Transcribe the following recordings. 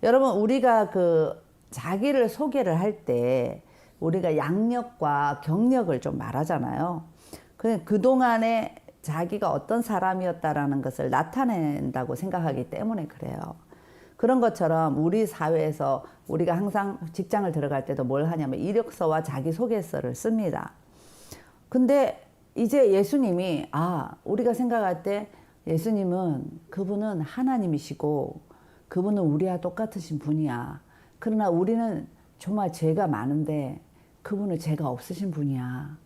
여러분, 우리가 자기를 소개를 할 때 우리가 양력과 경력을 좀 말하잖아요. 그동안에 자기가 어떤 사람이었다라는 것을 나타낸다고 생각하기 때문에 그래요. 그런 것처럼 우리 사회에서 우리가 항상 직장을 들어갈 때도 뭘 하냐면 이력서와 자기소개서를 씁니다. 근데 이제 예수님이, 우리가 생각할 때 예수님은 그분은 하나님이시고 그분은 우리와 똑같으신 분이야. 그러나 우리는 정말 죄가 많은데 그분은 죄가 없으신 분이야.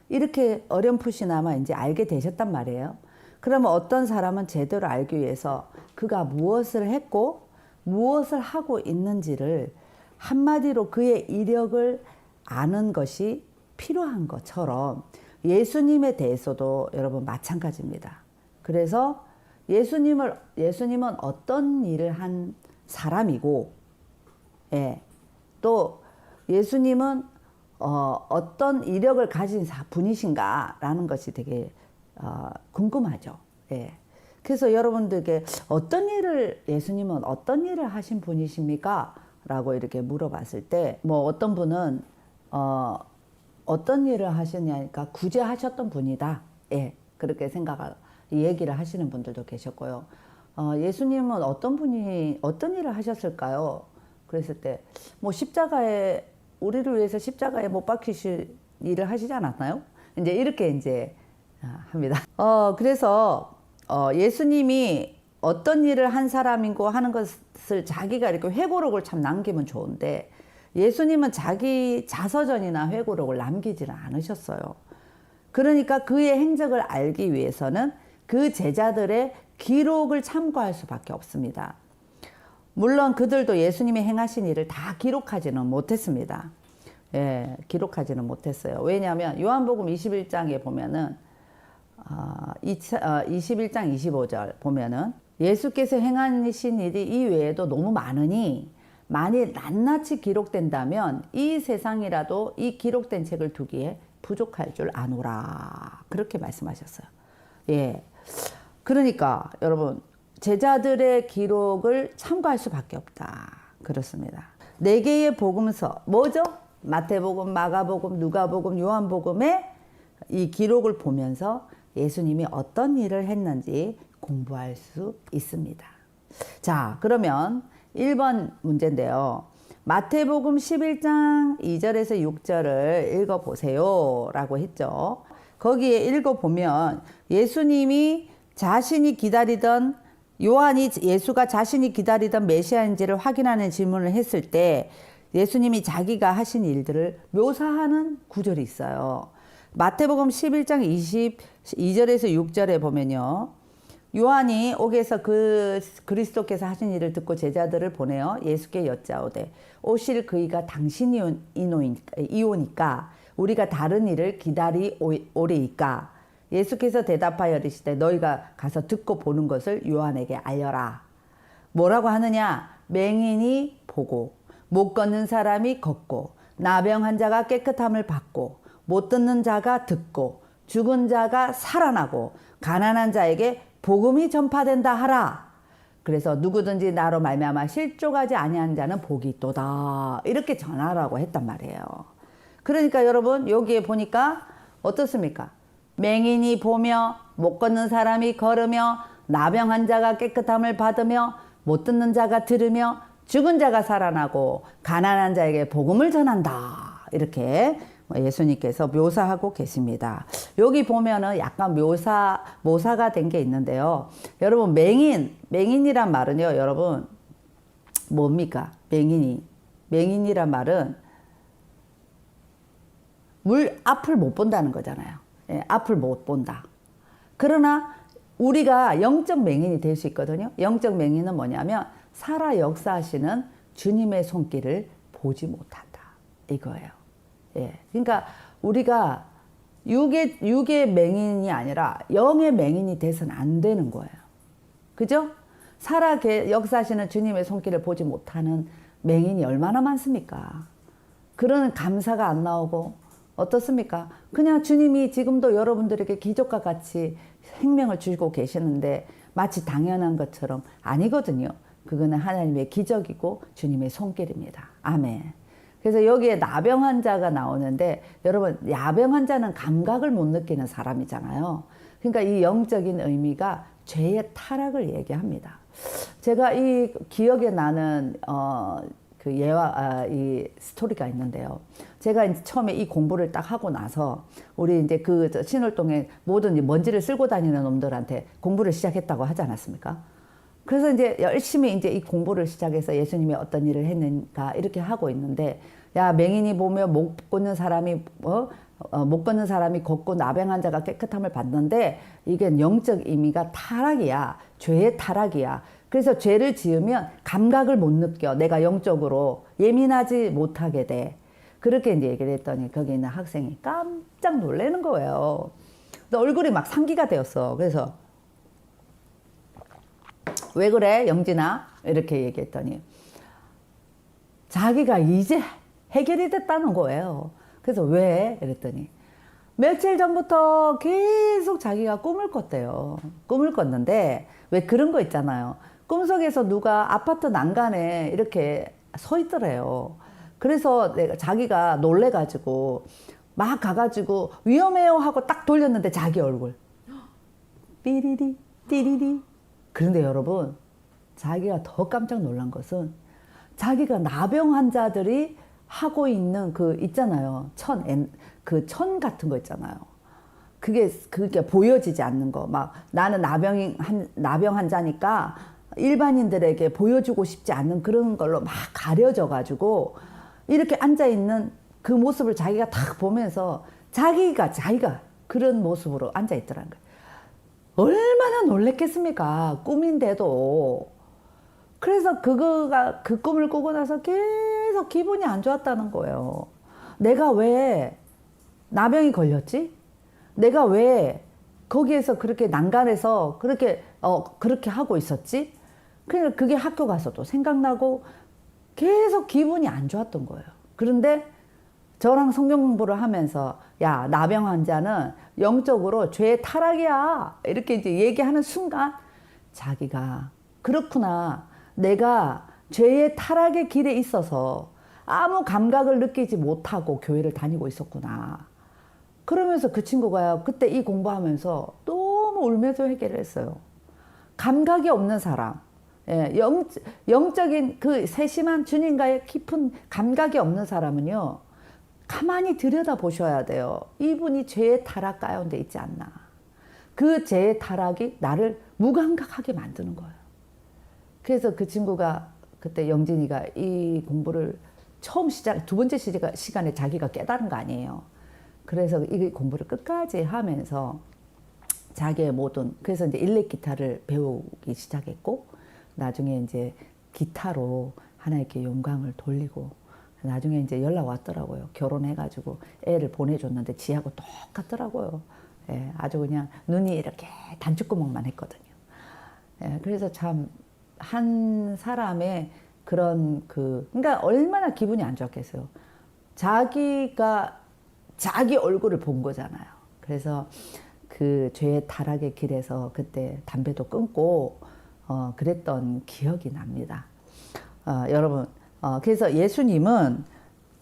이렇게 어렴풋이나마 이제 알게 되셨단 말이에요. 그러면 어떤 사람은 제대로 알기 위해서 그가 무엇을 했고 무엇을 하고 있는지를 한마디로 그의 이력을 아는 것이 필요한 것처럼 예수님에 대해서도 여러분 마찬가지입니다. 그래서 예수님은 어떤 일을 한 사람이고, 또 예수님은 어떤 이력을 가진 분이신가라는 것이 되게 궁금하죠. 그래서 여러분들께 예수님은 어떤 일을 하신 분이십니까? 라고 이렇게 물어봤을 때, 어떤 분은 어떤 일을 하셨냐니까 구제하셨던 분이다. 그렇게 얘기를 하시는 분들도 계셨고요. 예수님은 어떤 일을 하셨을까요? 그랬을 때, 우리를 위해서 십자가에 못 박히실 일을 하시지 않았나요? 이렇게 합니다. 그래서, 예수님이 어떤 일을 한 사람이고 하는 것을 자기가 이렇게 회고록을 참 남기면 좋은데, 예수님은 자기 자서전이나 회고록을 남기지는 않으셨어요. 그러니까 그의 행적을 알기 위해서는 그 제자들의 기록을 참고할 수밖에 없습니다. 물론 그들도 예수님이 행하신 일을 다 기록하지는 못했습니다. 기록하지는 못했어요. 왜냐하면 요한복음 21장에 보면은 21장 25절 보면은 예수께서 행하신 일이 이외에도 너무 많으니 만일 낱낱이 기록된다면 이 세상이라도 이 기록된 책을 두기에 부족할 줄 아노라. 그렇게 말씀하셨어요. 그러니까 여러분, 제자들의 기록을 참고할 수밖에 없다. 그렇습니다. 4개의 복음서, 뭐죠? 마태복음, 마가복음, 누가복음, 요한복음의 이 기록을 보면서 예수님이 어떤 일을 했는지 공부할 수 있습니다. 자, 그러면 1번 문제인데요. 마태복음 11장 2절에서 6절을 읽어보세요 라고 했죠. 거기에 읽어보면 예수님이 예수가 자신이 기다리던 메시아인지를 확인하는 질문을 했을 때 예수님이 자기가 하신 일들을 묘사하는 구절이 있어요. 마태복음 11장 22절에서 6절에 보면요. 요한이 옥에서 그리스도께서 하신 일을 듣고 제자들을 보내어 예수께 여짜오되 오실 그이가 당신이오니까 우리가 다른 일을 기다리오리이까. 예수께서 대답하여 이르시되 너희가 가서 듣고 보는 것을 요한에게 알려라. 뭐라고 하느냐? 맹인이 보고 못 걷는 사람이 걷고 나병 환자가 깨끗함을 받고 못 듣는 자가 듣고 죽은 자가 살아나고 가난한 자에게 복음이 전파된다 하라. 그래서 누구든지 나로 말미암아 실족하지 아니한 자는 복이 있도다. 이렇게 전하라고 했단 말이에요. 그러니까 여러분 여기에 보니까 어떻습니까? 맹인이 보며 못 걷는 사람이 걸으며 나병 환자가 깨끗함을 받으며 못 듣는 자가 들으며 죽은 자가 살아나고 가난한 자에게 복음을 전한다. 이렇게 예수님께서 묘사하고 계십니다. 여기 보면은 약간 모사가 된 게 있는데요. 여러분 맹인이란 말은요. 여러분 뭡니까? 맹인이란 말은 앞을 못 본다는 거잖아요. 앞을 못 본다. 그러나 우리가 영적 맹인이 될 수 있거든요. 영적 맹인은 뭐냐면 살아 역사하시는 주님의 손길을 보지 못한다. 이거예요. 그러니까 우리가 육의 맹인이 아니라 영의 맹인이 돼서는 안 되는 거예요. 그죠? 살아 역사하시는 주님의 손길을 보지 못하는 맹인이 얼마나 많습니까? 그런 감사가 안 나오고 어떻습니까? 그냥 주님이 지금도 여러분들에게 기적과 같이 생명을 주고 계시는데 마치 당연한 것처럼 아니거든요. 그거는 하나님의 기적이고 주님의 손길입니다. 아멘. 그래서 여기에 나병 환자가 나오는데 여러분 야병 환자는 감각을 못 느끼는 사람이잖아요. 그러니까 이 영적인 의미가 죄의 타락을 얘기합니다. 제가 이 기억에 나는 그 예화 이 스토리가 있는데요. 제가 이제 처음에 이 공부를 딱 하고 나서 우리 이제 그 신월동에 모든 먼지를 쓸고 다니는 놈들한테 공부를 시작했다고 하지 않았습니까? 그래서 이제 열심히 이제 이 공부를 시작해서 예수님이 어떤 일을 했는가 이렇게 하고 있는데 야 맹인이 보면 못 걷는 사람이 못 걷는 사람이 걷고 나병 환자가 깨끗함을 받는데 이게 영적 의미가 타락이야. 죄의 타락이야. 그래서 죄를 지으면 감각을 못 느껴. 내가 영적으로 예민하지 못하게 돼. 그렇게 이제 얘기를 했더니 거기 있는 학생이 깜짝 놀라는 거예요. 얼굴이 막 상기가 되었어. 그래서 왜 그래 영진아? 이렇게 얘기했더니 자기가 이제 해결이 됐다는 거예요. 그래서 왜? 이랬더니 며칠 전부터 계속 자기가 꿈을 꿨대요. 꿈을 꿨는데 왜 그런 거 있잖아요. 꿈속에서 누가 아파트 난간에 이렇게 서 있더래요. 그래서 자기가 놀래가지고 막 가가지고 위험해요 하고 딱 돌렸는데 자기 얼굴 삐리리 띠리리. 그런데 여러분 자기가 더 깜짝 놀란 것은 자기가 나병 환자들이 하고 있는 그 있잖아요. 그 천 같은 거 있잖아요. 그게 보여지지 않는 거. 막 나는 나병 환자니까 일반인들에게 보여주고 싶지 않는 그런 걸로 막 가려져 가지고 이렇게 앉아 있는 그 모습을 자기가 딱 보면서 자기가 그런 모습으로 앉아 있더라는 거예요. 얼마나 놀랬겠습니까? 꿈인데도. 그래서 그 꿈을 꾸고 나서 계속 기분이 안 좋았다는 거예요. 내가 왜 나병이 걸렸지? 내가 왜 거기에서 그렇게 난간에서 그렇게 하고 있었지? 그러니까 그게 학교 가서도 생각나고 계속 기분이 안 좋았던 거예요. 그런데 저랑 성경 공부를 하면서 야, 나병 환자는 영적으로 죄의 타락이야. 이렇게 이제 얘기하는 순간 자기가 그렇구나. 내가 죄의 타락의 길에 있어서 아무 감각을 느끼지 못하고 교회를 다니고 있었구나. 그러면서 그 친구가 그때 이 공부하면서 너무 울면서 회개를 했어요. 감각이 없는 사람, 영적인 그 세심한 주님과의 깊은 감각이 없는 사람은요, 가만히 들여다 보셔야 돼요. 이분이 죄의 타락 가운데 있지 않나. 그 죄의 타락이 나를 무감각하게 만드는 거예요. 그래서 그 친구가 그때 영진이가 이 공부를 두 번째 시간에 자기가 깨달은 거 아니에요. 그래서 이 공부를 끝까지 하면서 자기의 그래서 이제 일렉 기타를 배우기 시작했고, 나중에 이제 기타로 하나님께 영광을 돌리고, 나중에 이제 연락 왔더라고요. 결혼해가지고 애를 보내줬는데 지하고 똑같더라고요. 예, 아주 그냥 눈이 이렇게 단추구멍만 했거든요. 예, 그래서 참 한 사람의 그러니까 얼마나 기분이 안 좋았겠어요. 자기가 자기 얼굴을 본 거잖아요. 그래서 그 죄의 타락의 길에서 그때 담배도 끊고 그랬던 기억이 납니다. 여러분, 그래서 예수님은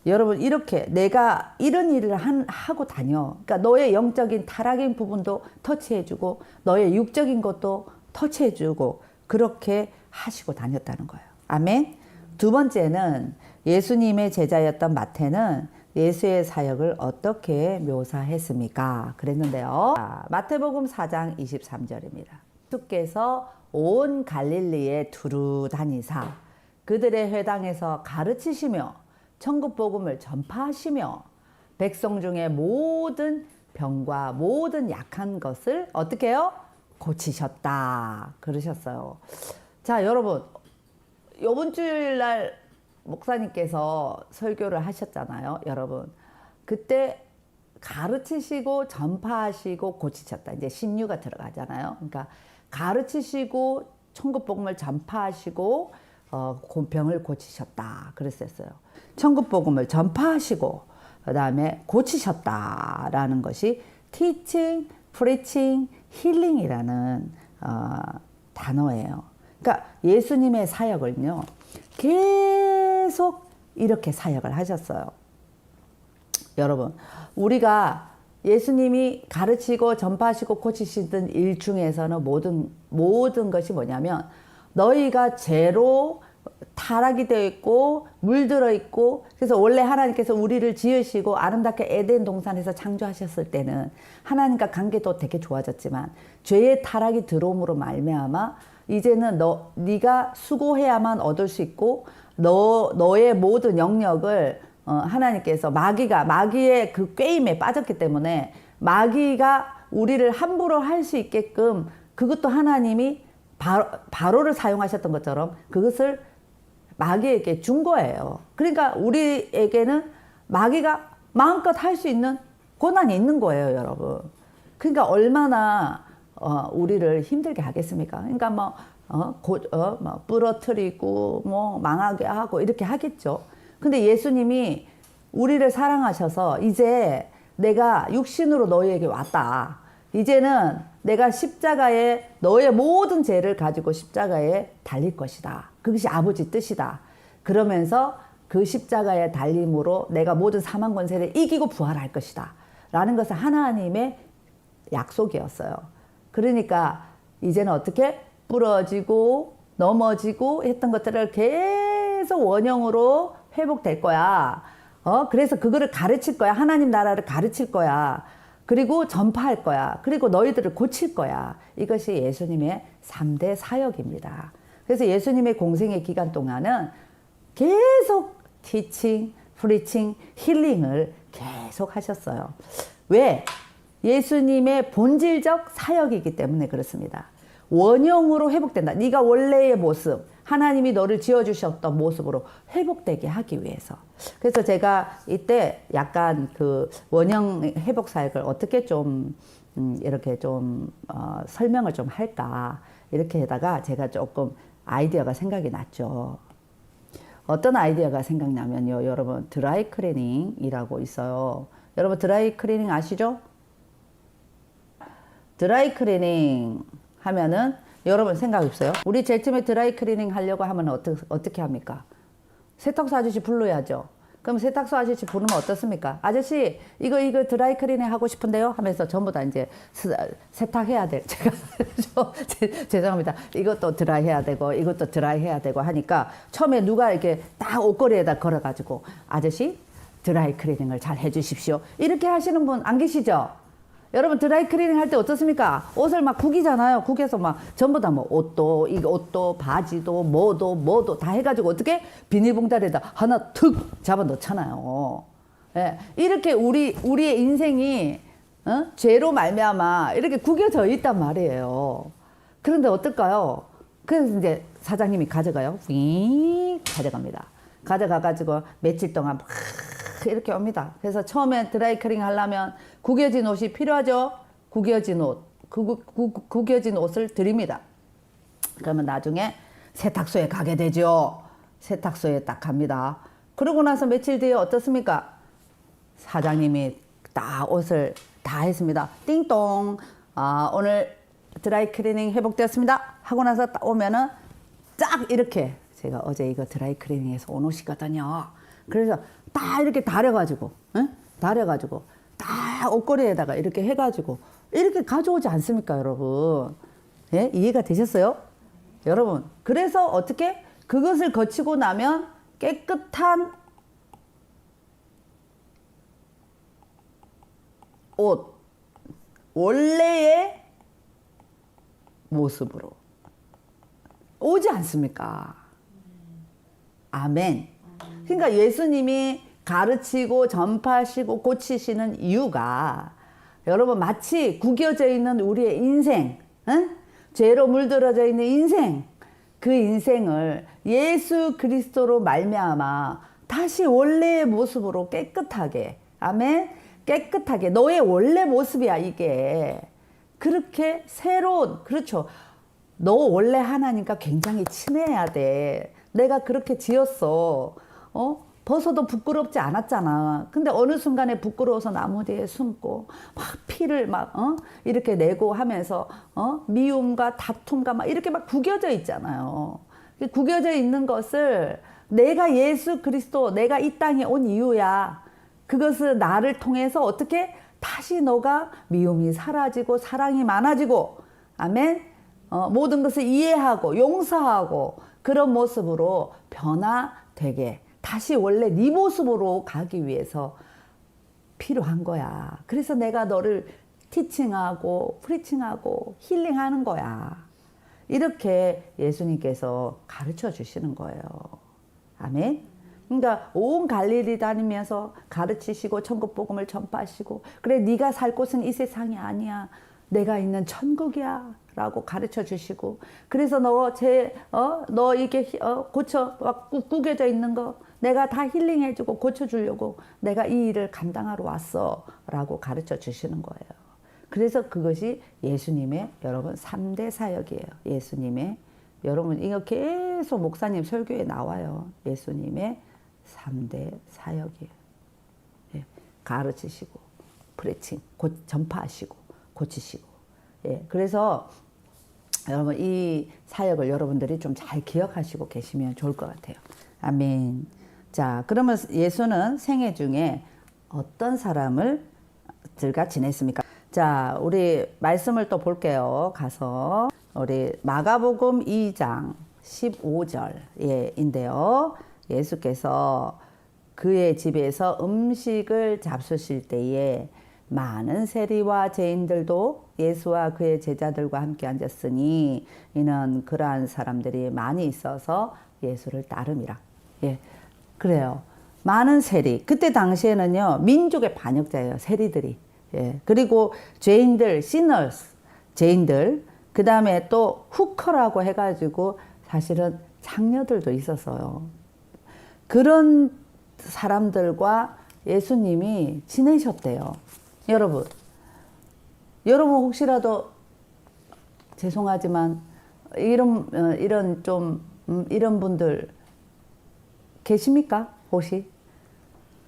여러분 이렇게 내가 이런 일을 하고 다녀. 그러니까 너의 영적인 타락인 부분도 터치해주고 너의 육적인 것도 터치해주고 그렇게 하시고 다녔다는 거예요. 아멘. 두 번째는 예수님의 제자였던 마태는 예수의 사역을 어떻게 묘사했습니까? 그랬는데요. 마태복음 4장 23절입니다. 예수께서 온 갈릴리에 두루 다니사 그들의 회당에서 가르치시며 천국 복음을 전파하시며 백성 중에 모든 병과 모든 약한 것을 어떻게 해요? 고치셨다. 그러셨어요. 자, 여러분, 이번 주일날 목사님께서 설교를 하셨잖아요. 여러분, 그때 가르치시고 전파하시고 고치셨다. 이제 신유가 들어가잖아요. 그러니까 가르치시고 천국 복음을 전파하시고 병을 고치셨다. 그랬었어요. 천국 복음을 전파하시고 그다음에 고치셨다라는 것이 teaching, preaching, healing이라는 단어예요. 그러니까 예수님의 사역을요, 계속 이렇게 사역을 하셨어요. 여러분, 우리가 예수님이 가르치고 전파하시고 고치시던 일 중에서는 모든 것이 뭐냐면, 너희가 죄로 타락이 되어 있고 물들어 있고, 그래서 원래 하나님께서 우리를 지으시고 아름답게 에덴 동산에서 창조하셨을 때는 하나님과 관계도 되게 좋아졌지만, 죄의 타락이 들어옴으로 말미암아 이제는 네가 수고해야만 얻을 수 있고, 너의 모든 영역을 하나님께서 마귀의 그 꾀임에 빠졌기 때문에, 마귀가 우리를 함부로 할 수 있게끔, 그것도 하나님이 바로를 사용하셨던 것처럼 그것을 마귀에게 준 거예요. 그러니까 우리에게는 마귀가 마음껏 할 수 있는 고난이 있는 거예요, 여러분. 그러니까 얼마나 우리를 힘들게 하겠습니까? 그러니까 뭐 부러뜨리고 뭐 망하게 하고 이렇게 하겠죠. 근데 예수님이 우리를 사랑하셔서, 이제 내가 육신으로 너희에게 왔다. 이제는 내가 십자가에 너의 모든 죄를 가지고 십자가에 달릴 것이다. 그것이 아버지 뜻이다. 그러면서 그 십자가에 달림으로 내가 모든 사망 권세를 이기고 부활할 것이다. 라는 것은 하나님의 약속이었어요. 그러니까 이제는 어떻게 부러지고 넘어지고 했던 것들을 계속 원형으로 회복될 거야. 그래서 그거를 가르칠 거야. 하나님 나라를 가르칠 거야. 그리고 전파할 거야. 그리고 너희들을 고칠 거야. 이것이 예수님의 3대 사역입니다. 그래서 예수님의 공생의 기간 동안은 계속 티칭, 프리칭, 힐링을 계속 하셨어요. 왜? 예수님의 본질적 사역이기 때문에 그렇습니다. 원형으로 회복된다. 네가 원래의 모습, 하나님이 너를 지어주셨던 모습으로 회복되게 하기 위해서. 그래서 제가 이때 약간 그 원형 회복 사역을 어떻게 좀 이렇게 좀 설명을 좀 할까, 이렇게 하다가 제가 조금 아이디어가 생각이 났죠. 어떤 아이디어가 생각나면요, 여러분, 드라이 클리닝이라고 있어요. 여러분 드라이 클리닝 아시죠? 드라이 클리닝 하면은 여러분 생각해보세요. 우리 제일 처음에 드라이 클리닝 하려고 하면 어떻게 합니까? 세탁소 아저씨 불러야죠. 그럼 세탁소 아저씨 부르면 어떻습니까? 아저씨 이거 드라이 클리닝 하고 싶은데요 하면서 전부 다 이제 세탁해야 돼. 제가 죄송합니다. 이것도 드라이 해야 되고 이것도 드라이 해야 되고 하니까, 처음에 누가 이렇게 딱 옷걸이에다 걸어가지고 아저씨 드라이 클리닝을 잘 해주십시오, 이렇게 하시는 분 안 계시죠? 여러분 드라이 클리닝 할 때 어떻습니까? 옷을 막 구기잖아요. 구겨서 막 전부 다 뭐 옷도 바지도 뭐도 다 해가지고 어떻게 비닐봉다리에다 하나 툭 잡아 넣잖아요. 예, 이렇게 우리의 인생이 죄로 말미암아 이렇게 구겨져 있단 말이에요. 그런데 어떨까요? 그래서 이제 사장님이 가져가요. 가져갑니다. 가져가가지고 며칠 동안 막 이렇게 옵니다. 그래서 처음에 드라이 클리닝 하려면 구겨진 옷이 필요하죠. 구겨진 옷, 구겨진 옷을 드립니다. 그러면 나중에 세탁소에 가게 되죠. 세탁소에 딱 갑니다. 그러고 나서 며칠 뒤에 어떻습니까? 사장님이 딱 옷을 다 했습니다. 띵동, 오늘 드라이 클리닝 회복되었습니다 하고 나서 딱 오면은 쫙 이렇게, 제가 어제 이거 드라이 클리닝에서 온 옷이거든요. 그래서 딱 이렇게 다려가지고 딱 옷걸이에다가 이렇게 해가지고 이렇게 가져오지 않습니까, 여러분? 예? 이해가 되셨어요? 여러분, 그래서 어떻게 그것을 거치고 나면 깨끗한 옷, 원래의 모습으로 오지 않습니까? 아멘. 그러니까 예수님이 가르치고 전파하시고 고치시는 이유가, 여러분 마치 구겨져 있는 우리의 인생, 죄로 물들어져 있는 인생, 그 인생을 예수 그리스도로 말미암아 다시 원래의 모습으로 깨끗하게, 아멘, 깨끗하게, 너의 원래 모습이야 이게. 그렇게 새로운, 그렇죠, 너 원래 하나님과 굉장히 친해야 돼. 내가 그렇게 지었어. 벗어도 부끄럽지 않았잖아. 근데 어느 순간에 부끄러워서 나무 뒤에 숨고 막 피를 막 이렇게 내고 하면서 미움과 다툼과 막 이렇게 막 구겨져 있잖아요. 구겨져 있는 것을 내가 예수 그리스도, 내가 이 땅에 온 이유야. 그것을 나를 통해서 어떻게 다시 너가 미움이 사라지고 사랑이 많아지고, 아멘. 모든 것을 이해하고 용서하고 그런 모습으로 변화되게 다시 원래 네 모습으로 가기 위해서 필요한 거야. 그래서 내가 너를 티칭하고 프리칭하고 힐링하는 거야. 이렇게 예수님께서 가르쳐 주시는 거예요. 아멘. 그러니까 온 갈릴리 다니면서 가르치시고 천국 복음을 전파하시고, 그래 네가 살 곳은 이 세상이 아니야. 내가 있는 천국이야 라고 가르쳐 주시고, 그래서 너 이게 고쳐 막 구겨져 있는 거 내가 다 힐링해 주고 고쳐 주려고 내가 이 일을 감당하러 왔어 라고 가르쳐 주시는 거예요. 그래서 그것이 예수님의 여러분 3대 사역이에요. 예수님의, 여러분 이거 계속 목사님 설교에 나와요. 예수님의 3대 사역이에요. 예, 가르치시고 프리칭, 전파하시고 고치시고. 예, 그래서 여러분 이 사역을 여러분들이 좀 잘 기억하시고 계시면 좋을 것 같아요. 아멘. 자, 그러면 예수는 생애 중에 어떤 사람을 들과 지냈습니까? 자, 우리 말씀을 또 볼게요. 가서 우리 마가복음 2장 15절인데요. 예수께서 그의 집에서 음식을 잡수실 때에 많은 세리와 죄인들도 예수와 그의 제자들과 함께 앉았으니 이는 그러한 사람들이 많이 있어서 예수를 따름이라. 예, 그래요. 많은 세리. 그때 당시에는요, 민족의 반역자예요, 세리들이. 예, 그리고 죄인들, sinners, 죄인들. 그 다음에 또 후커라고 해가지고 사실은 장녀들도 있었어요. 그런 사람들과 예수님이 지내셨대요. 여러분 혹시라도 죄송하지만 이런 분들 계십니까? 혹시?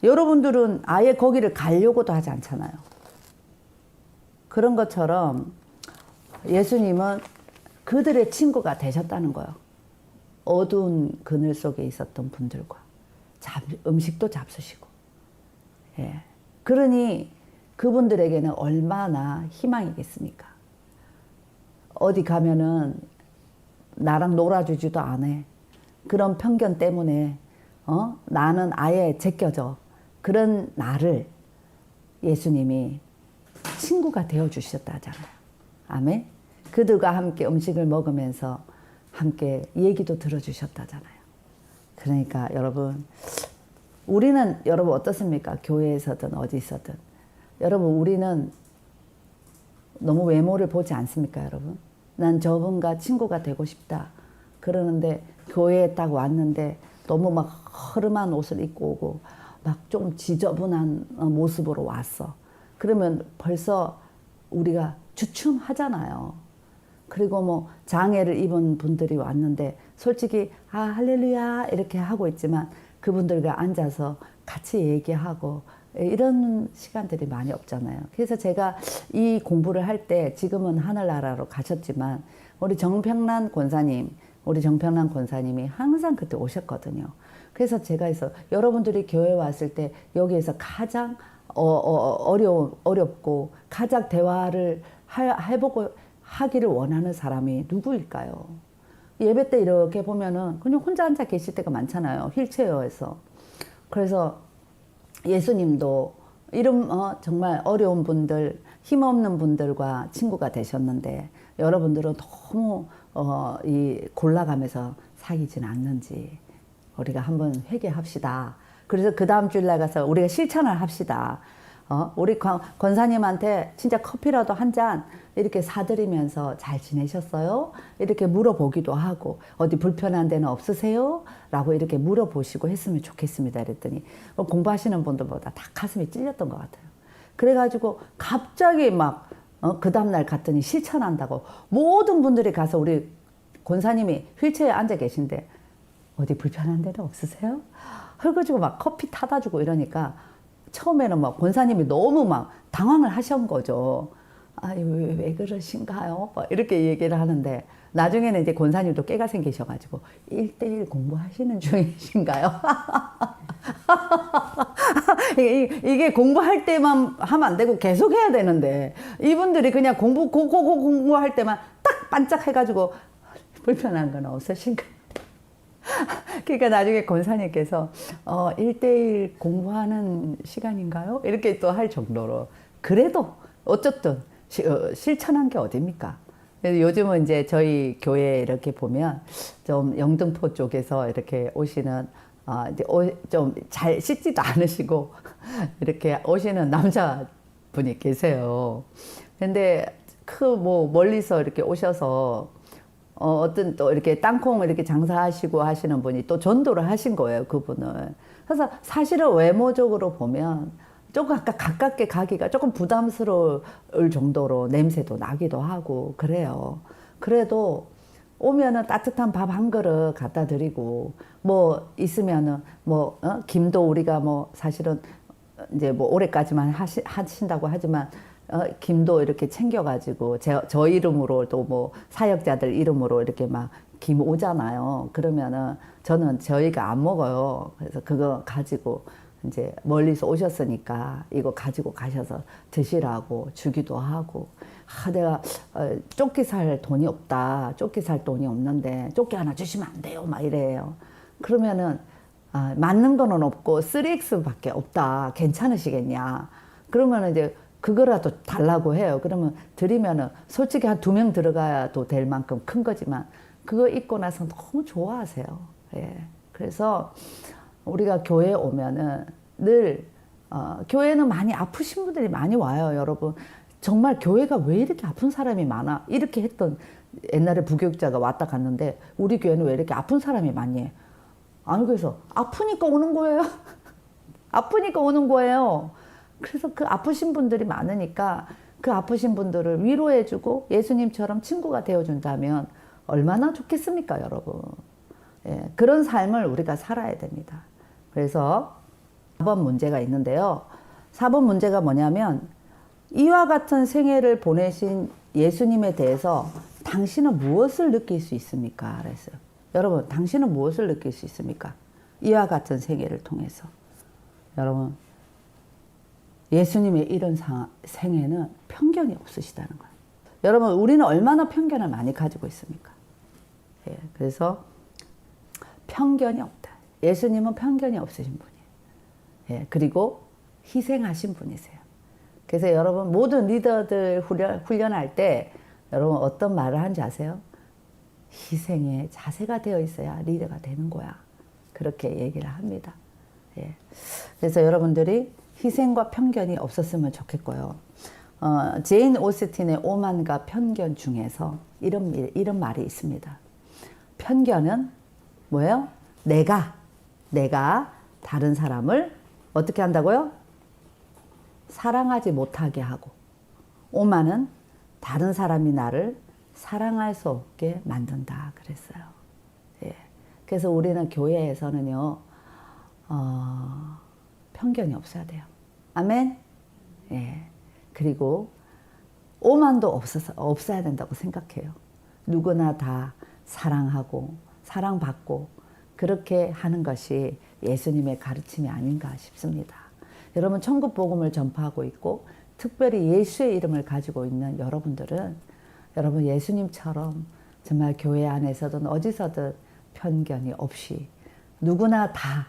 여러분들은 아예 거기를 가려고도 하지 않잖아요. 그런 것처럼 예수님은 그들의 친구가 되셨다는 거예요. 어두운 그늘 속에 있었던 분들과 음식도 잡수시고. 예. 그러니 그분들에게는 얼마나 희망이겠습니까? 어디 가면은 나랑 놀아주지도 않아. 그런 편견 때문에 나는 아예 제껴져. 그런 나를 예수님이 친구가 되어주셨다 하잖아요. 아멘. 그들과 함께 음식을 먹으면서 함께 얘기도 들어주셨다잖아요. 그러니까 여러분, 우리는 여러분 어떻습니까? 교회에서든 어디 있어든 여러분, 우리는 너무 외모를 보지 않습니까? 여러분, 난 저분과 친구가 되고 싶다 그러는데 교회에 딱 왔는데 너무 막 허름한 옷을 입고 오고 막 좀 지저분한 모습으로 왔어. 그러면 벌써 우리가 주춤하잖아요. 그리고 뭐 장애를 입은 분들이 왔는데 솔직히 할렐루야 이렇게 하고 있지만 그분들과 앉아서 같이 얘기하고 이런 시간들이 많이 없잖아요. 그래서 제가 이 공부를 할 때, 지금은 하늘나라로 가셨지만 우리 정평란 권사님이 항상 그때 오셨거든요. 그래서 제가 여러분들이 교회 왔을 때 여기에서 가장 어렵고 가장 대화를 해보고 하기를 원하는 사람이 누구일까요? 예배 때 이렇게 보면은 그냥 혼자 앉아 계실 때가 많잖아요. 휠체어에서. 그래서 예수님도 이런 정말 어려운 분들, 힘없는 분들과 친구가 되셨는데 여러분들은 너무 골라가면서 사귀진 않는지 우리가 한번 회개합시다. 그래서 그 다음 주일날 가서 우리가 실천을 합시다. 우리 권사님한테 진짜 커피라도 한 잔 이렇게 사드리면서 잘 지내셨어요? 이렇게 물어보기도 하고, 어디 불편한 데는 없으세요? 라고 이렇게 물어보시고 했으면 좋겠습니다. 그랬더니 공부하시는 분들보다 다 가슴이 찔렸던 것 같아요. 그래가지고 갑자기 막 그 다음날 갔더니 실천한다고 모든 분들이 가서 우리 권사님이 휠체어에 앉아 계신데 어디 불편한 데는 없으세요? 그래가지고 막 커피 타다 주고 이러니까 처음에는 막 권사님이 너무 막 당황을 하신 거죠. 아, 왜 그러신가요? 막 이렇게 얘기를 하는데 나중에는 이제 권사님도 깨가 생기셔가지고 1대1 공부하시는 중이신가요? 이게 공부할 때만 하면 안 되고 계속 해야 되는데 이분들이 그냥 공부할 때만 딱 반짝해가지고 불편한 건 없으신가? 그러니까 나중에 권사님께서 1대1 공부하는 시간인가요? 이렇게 또 할 정도로 그래도 어쨌든 실천한 게 어딥니까? 요즘은 이제 저희 교회 이렇게 보면 좀 영등포 쪽에서 이렇게 오시는 이제 좀 잘 씻지도 않으시고 이렇게 오시는 남자분이 계세요. 근데 뭐 멀리서 이렇게 오셔서 어떤 또 이렇게 땅콩 이렇게 장사하시고 하시는 분이 또 전도를 하신 거예요, 그분을. 그래서 사실은 외모적으로 보면 조금 아까 가깝게 가기가 조금 부담스러울 정도로 냄새도 나기도 하고 그래요. 그래도 오면은 따뜻한 밥 한 그릇 갖다 드리고 뭐 있으면은 뭐 김도 우리가 뭐 사실은 이제 뭐 올해까지만 하신다고 하지만 김도 이렇게 챙겨가지고 저 이름으로 또 뭐 사역자들 이름으로 이렇게 막 김 오잖아요. 그러면은 저는 저희가 안 먹어요. 그래서 그거 가지고 이제 멀리서 오셨으니까 이거 가지고 가셔서 드시라고 주기도 하고. 내가 조끼 살 돈이 없다. 조끼 살 돈이 없는데 조끼 하나 주시면 안 돼요. 막 이래요. 그러면은 맞는 거는 없고 3X밖에 없다. 괜찮으시겠냐? 그러면 이제 그거라도 달라고 해요. 그러면 드리면은 솔직히 한 2명 들어가야도 될 만큼 큰 거지만 그거 입고 나서 너무 좋아하세요. 예. 그래서 우리가 교회에 오면은 늘 교회는 많이 아프신 분들이 많이 와요, 여러분. 정말 교회가 왜 이렇게 아픈 사람이 많아? 이렇게 했던 옛날에 부교육자가 왔다 갔는데 우리 교회는 왜 이렇게 아픈 사람이 많이 해? 아니 그래서 아프니까 오는 거예요. 아프니까 오는 거예요. 그래서 그 아프신 분들이 많으니까 그 아프신 분들을 위로해주고 예수님처럼 친구가 되어준다면 얼마나 좋겠습니까, 여러분. 예, 그런 삶을 우리가 살아야 됩니다. 그래서 4번 문제가 있는데요. 4번 문제가 뭐냐면 이와 같은 생애를 보내신 예수님에 대해서 당신은 무엇을 느낄 수 있습니까? 그랬어요. 여러분, 당신은 무엇을 느낄 수 있습니까? 이와 같은 생애를 통해서. 여러분, 예수님의 이런 생애는 편견이 없으시다는 거예요. 여러분, 우리는 얼마나 편견을 많이 가지고 있습니까? 예, 그래서 편견이 없다. 예수님은 편견이 없으신 분이에요. 예, 그리고 희생하신 분이세요. 그래서 여러분 모든 리더들 훈련할 때 여러분 어떤 말을 하는지 아세요? 희생의 자세가 되어 있어야 리더가 되는 거야. 그렇게 얘기를 합니다. 예. 그래서 여러분들이 희생과 편견이 없었으면 좋겠고요. 제인 오스틴의 오만과 편견 중에서 이런 말이 있습니다. 편견은 뭐예요? 내가 다른 사람을 어떻게 한다고요? 사랑하지 못하게 하고, 오만은 다른 사람이 나를 사랑할 수 없게 만든다 그랬어요. 예. 그래서 우리는 교회에서는요, 편견이 없어야 돼요. 아멘? 예. 그리고 오만도 없어야 된다고 생각해요. 누구나 다 사랑하고 사랑받고 그렇게 하는 것이 예수님의 가르침이 아닌가 싶습니다. 여러분 천국 복음을 전파하고 있고 특별히 예수의 이름을 가지고 있는 여러분들은 여러분 예수님처럼 정말 교회 안에서든 어디서든 편견이 없이 누구나 다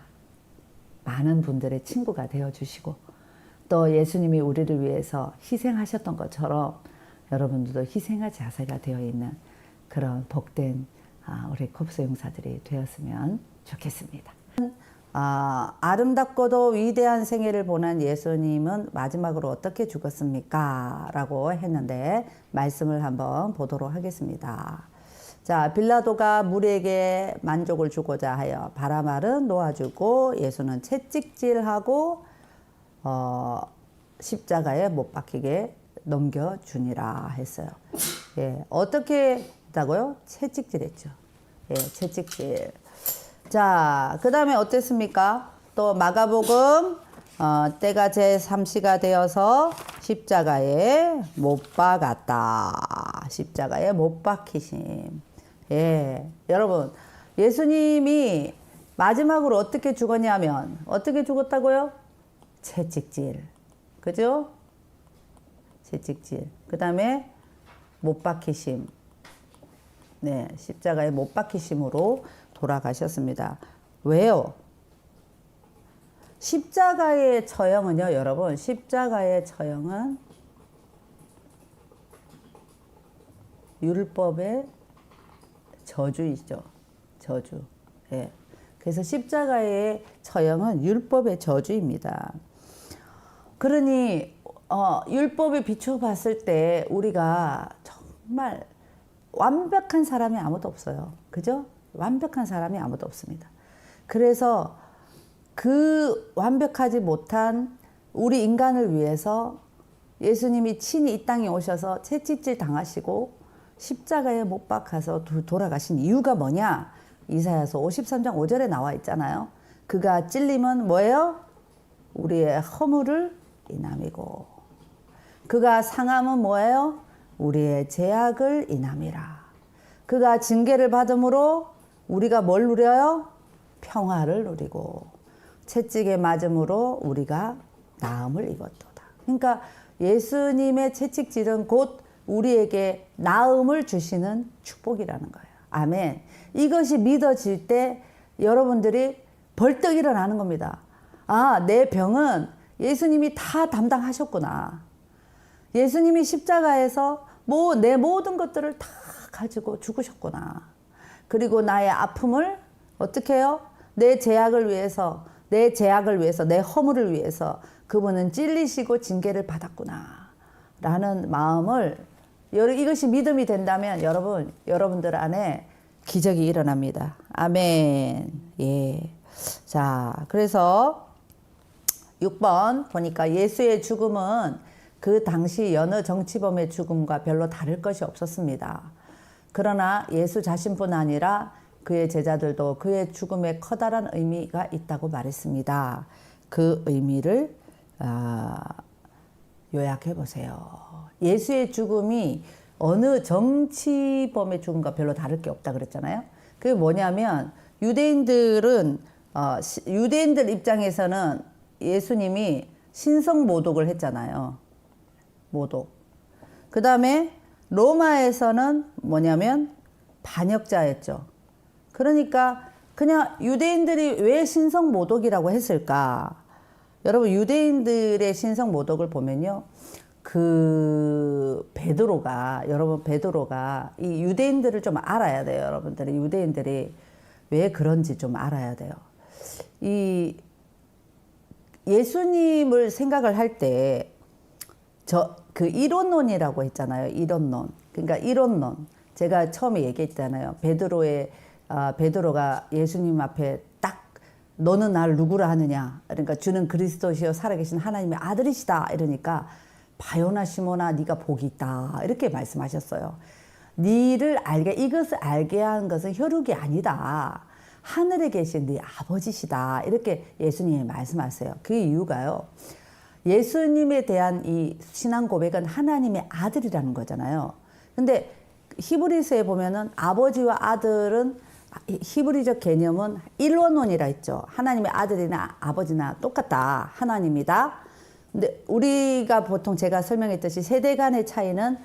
많은 분들의 친구가 되어주시고 또 예수님이 우리를 위해서 희생하셨던 것처럼 여러분들도 희생할 자세가 되어 있는 그런 복된 우리 콥스 용사들이 되었으면 좋겠습니다. 아름답고도 위대한 생애를 보낸 예수님은 마지막으로 어떻게 죽었습니까? 라고 했는데 말씀을 한번 보도록 하겠습니다. 자, 빌라도가 무리에게 만족을 주고자 하여 바라말은 놓아주고 예수는 채찍질하고 십자가에 못 박히게 넘겨주니라 했어요. 예, 어떻게 했다고요? 채찍질했죠. 예, 채찍질. 자, 그 다음에 어땠습니까? 또 마가복음 때가 제3시가 되어서 십자가에 못 박았다. 십자가에 못 박히심. 예, 여러분 예수님이 마지막으로 어떻게 죽었냐면 어떻게 죽었다고요? 채찍질. 그죠? 채찍질. 그 다음에 못 박히심. 네, 십자가에 못 박히심으로 돌아가셨습니다. 왜요? 십자가의 처형은요, 여러분, 십자가의 처형은 율법의 저주이죠. 저주. 예. 그래서 십자가의 처형은 율법의 저주입니다. 그러니 율법에 비추어 봤을 때 우리가 정말 완벽한 사람이 아무도 없어요. 그죠? 완벽한 사람이 아무도 없습니다. 그래서 그 완벽하지 못한 우리 인간을 위해서 예수님이 친히 이 땅에 오셔서 채찍질 당하시고 십자가에 못 박혀서 돌아가신 이유가 뭐냐? 이사야서 53장 5절에 나와 있잖아요. 그가 찔림은 뭐예요? 우리의 허물을 인함이고 그가 상함은 뭐예요? 우리의 죄악을 인함이라. 그가 징계를 받음으로 우리가 뭘 누려요? 평화를 누리고 채찍에 맞음으로 우리가 나음을 입었도다. 그러니까 예수님의 채찍질은 곧 우리에게 나음을 주시는 축복이라는 거예요. 아멘. 이것이 믿어질 때 여러분들이 벌떡 일어나는 겁니다. 아, 내 병은 예수님이 다 담당하셨구나. 예수님이 십자가에서 내 모든 것들을 다 가지고 죽으셨구나. 그리고 나의 아픔을 어떻게 해요? 내 죄악을 위해서, 내 허물을 위해서 그분은 찔리시고 징계를 받았구나. 라는 마음을, 이것이 믿음이 된다면 여러분들 안에 기적이 일어납니다. 아멘. 예. 자, 그래서 6번 보니까 예수의 죽음은 그 당시 여느 정치범의 죽음과 별로 다를 것이 없었습니다. 그러나 예수 자신뿐 아니라 그의 제자들도 그의 죽음에 커다란 의미가 있다고 말했습니다. 그 의미를 요약해 보세요. 예수의 죽음이 어느 정치범의 죽음과 별로 다를 게 없다 그랬잖아요. 그게 뭐냐면 유대인들 입장에서는 예수님이 신성모독을 했잖아요. 모독. 그 다음에 로마에서는 뭐냐면 반역자였죠. 그러니까 그냥 유대인들이 왜 신성모독이라고 했을까? 여러분 유대인들의 신성모독을 보면요. 베드로가 이 유대인들을 좀 알아야 돼요. 여러분들이 유대인들이 왜 그런지 좀 알아야 돼요. 이 예수님을 생각을 할 때 그 이론론이라고 했잖아요. 이론론. 그러니까 이론론. 제가 처음에 얘기했잖아요. 베드로가 예수님 앞에 딱 너는 날 누구라 하느냐. 그러니까 주는 그리스도시요 살아계신 하나님의 아들이시다. 이러니까 바요나 시몬아 네가 복이 있다. 이렇게 말씀하셨어요. 이것을 알게 한 것은 혈육이 아니다. 하늘에 계신 네 아버지시다. 이렇게 예수님이 말씀하세요. 그 이유가요. 예수님에 대한 이 신앙 고백은 하나님의 아들이라는 거잖아요. 근데 히브리서에 보면은 아버지와 아들은 히브리적 개념은 일원론이라 했죠. 하나님의 아들이나 아버지나 똑같다. 하나님이다. 근데 우리가 보통 제가 설명했듯이 세대 간의 차이는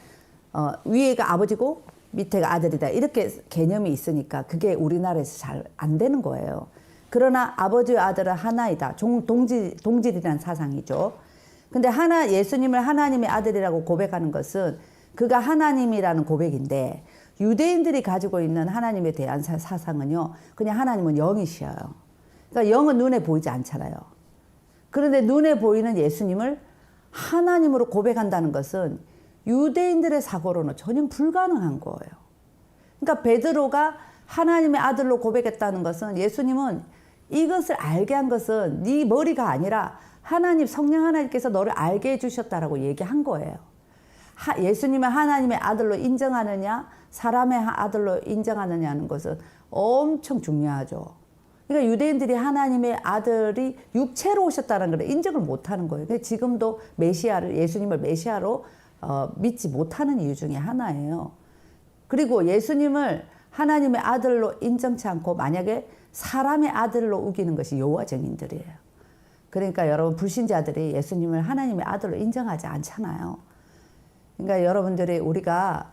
위에가 아버지고 밑에가 아들이다. 이렇게 개념이 있으니까 그게 우리나라에서 잘 안 되는 거예요. 그러나 아버지와 아들은 하나이다. 동질이라는 사상이죠. 근데 예수님을 하나님의 아들이라고 고백하는 것은 그가 하나님이라는 고백인데 유대인들이 가지고 있는 하나님에 대한 사상은요. 그냥 하나님은 영이셔요. 그러니까 영은 눈에 보이지 않잖아요. 그런데 눈에 보이는 예수님을 하나님으로 고백한다는 것은 유대인들의 사고로는 전혀 불가능한 거예요. 그러니까 베드로가 하나님의 아들로 고백했다는 것은 예수님은 이것을 알게 한 것은 네 머리가 아니라 성령 하나님께서 너를 알게 해주셨다라고 얘기한 거예요. 예수님을 하나님의 아들로 인정하느냐 사람의 아들로 인정하느냐는 것은 엄청 중요하죠. 그러니까 유대인들이 하나님의 아들이 육체로 오셨다는 걸 인정을 못하는 거예요. 그러니까 지금도 메시아를, 예수님을 메시아로 믿지 못하는 이유 중에 하나예요. 그리고 예수님을 하나님의 아들로 인정치 않고 만약에 사람의 아들로 우기는 것이 여호와 증인들이에요. 그러니까 여러분, 불신자들이 예수님을 하나님의 아들로 인정하지 않잖아요. 그러니까 여러분들이, 우리가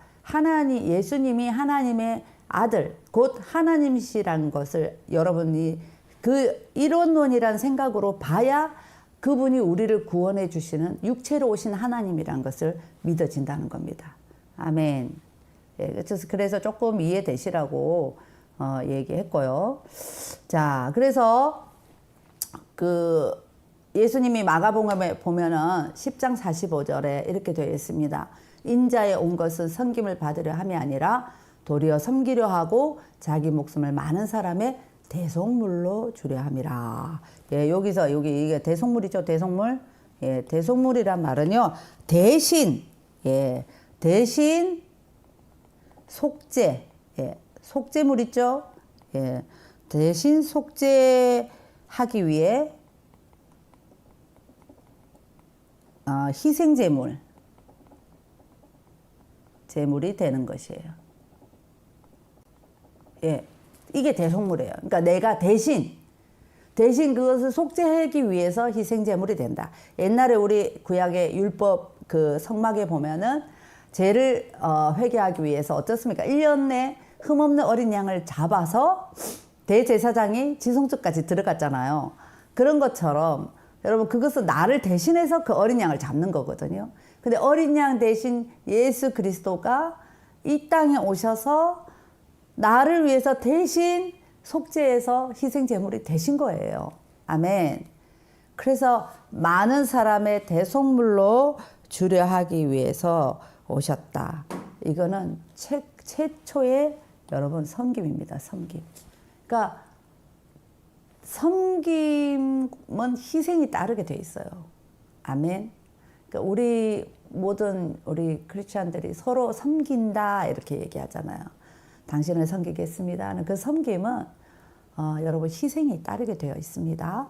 예수님이 하나님의 아들, 곧 하나님이시라는 것을 여러분이 그 이론론이란 생각으로 봐야 그분이 우리를 구원해 주시는 육체로 오신 하나님이란 것을 믿어진다는 겁니다. 아멘. 예, 그래서 조금 이해되시라고 얘기했고요. 자, 그래서 그 예수님이 마가복음에 보면은 10장 45절에 이렇게 되어 있습니다. 인자에 온 것은 섬김을 받으려 함이 아니라 도리어 섬기려 하고 자기 목숨을 많은 사람의 대속물로 주려 함이라. 예, 여기서 이게 대속물이죠. 대속물. 예, 대속물이란 말은요, 대신 속죄, 속죄물 있죠. 예, 대신 속죄하기 위해 희생제물이 되는 것이에요. 예, 이게 대속물이에요. 그러니까 내가 대신 그것을 속죄하기 위해서 희생제물이 된다. 옛날에 우리 구약의 율법 그 성막에 보면은 죄를 회개하기 위해서 어떻습니까? 1년 내 흠없는 어린 양을 잡아서 대제사장이 지성소까지 들어갔잖아요. 그런 것처럼 여러분, 그것은 나를 대신해서 그 어린 양을 잡는 거거든요. 근데 어린 양 대신 예수 그리스도가 이 땅에 오셔서 나를 위해서 대신 속죄해서 희생제물이 되신 거예요. 아멘. 그래서 많은 사람의 대속물로 주려 하기 위해서 오셨다. 이거는 최초의 여러분 섬김입니다. 섬김. 그러니까 섬김은 희생이 따르게 돼 있어요. 아멘. 그러니까 우리 크리스찬들이 서로 섬긴다 이렇게 얘기하잖아요. 당신을 섬기겠습니다 하는 그 섬김은 여러분 희생이 따르게 되어 있습니다.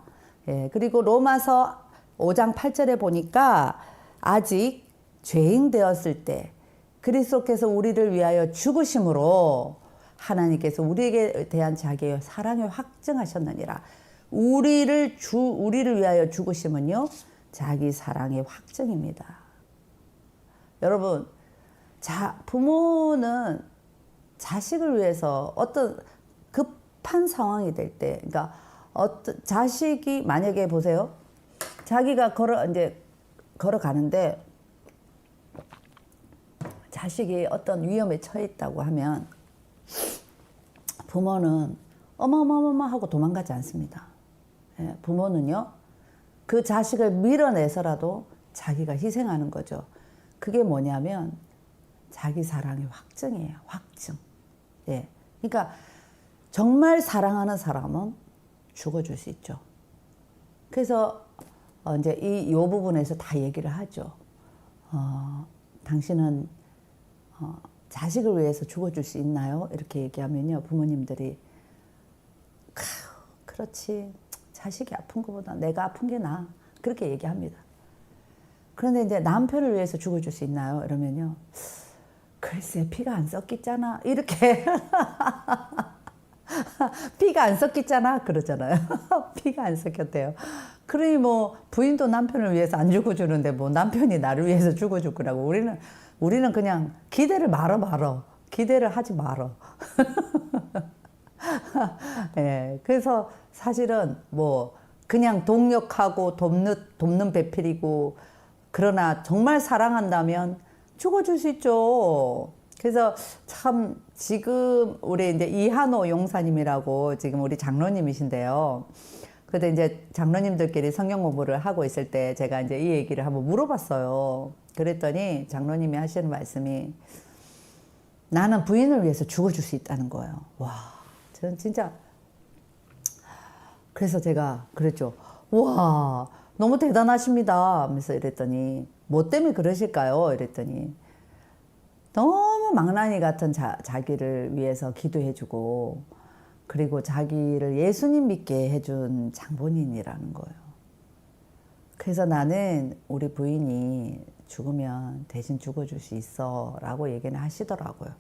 예, 그리고 로마서 5장 8절에 보니까 아직 죄인 되었을 때 그리스도께서 우리를 위하여 죽으심으로 하나님께서 우리에게 대한 자기의 사랑을 확증하셨느니라. 우리를 위하여 죽으심은요, 자기 사랑의 확증입니다. 여러분, 부모는 자식을 위해서 어떤 급한 상황이 될 때, 그러니까 자식이 만약에 보세요. 자기가 걸어가는데 자식이 어떤 위험에 처해 있다고 하면 부모는 어머머머머 하고 도망가지 않습니다. 예, 부모는요, 그 자식을 밀어내서라도 자기가 희생하는 거죠. 그게 뭐냐면 자기 사랑의 확증이에요. 확증. 예. 그러니까 정말 사랑하는 사람은 죽어줄 수 있죠. 그래서 이제 이 부분에서 다 얘기를 하죠. 당신은 자식을 위해서 죽어줄 수 있나요? 이렇게 얘기하면요, 부모님들이 그렇지, 자식이 아픈 것보다 내가 아픈 게 나아, 그렇게 얘기합니다. 그런데 이제 남편을 위해서 죽어줄 수 있나요? 이러면요, 글쎄, 피가 안 섞였잖아, 이렇게 피가 안 섞였잖아 그러잖아요. 피가 안 섞였대요. 그러니 뭐 부인도 남편을 위해서 안 죽어주는데 뭐 남편이 나를 위해서 죽어줄 거라고. 우리는 그냥 기대를 말어. 기대를 하지 말어. 예, 그래서 사실은 뭐 그냥 동력하고 돕는 배필이고, 그러나 정말 사랑한다면 죽어줄 수 있죠. 그래서 참 지금 우리 이제 이한호 용사님이라고 지금 우리 장로님이신데요. 그때 이제 장로님들끼리 성경 공부를 하고 있을 때 제가 이제 이 얘기를 한번 물어봤어요. 그랬더니 장로님이 하시는 말씀이, 나는 부인을 위해서 죽어줄 수 있다는 거예요. 와, 저는 진짜, 그래서 제가 그랬죠. 와, 너무 대단하십니다 하면서 이랬더니, 뭐 때문에 그러실까요? 이랬더니 너무 망나니 같은 자기를 위해서 기도해주고, 그리고 자기를 예수님 믿게 해준 장본인이라는 거예요. 그래서 나는 우리 부인이 죽으면 대신 죽어줄 수 있어 라고 얘기는 하시더라고요.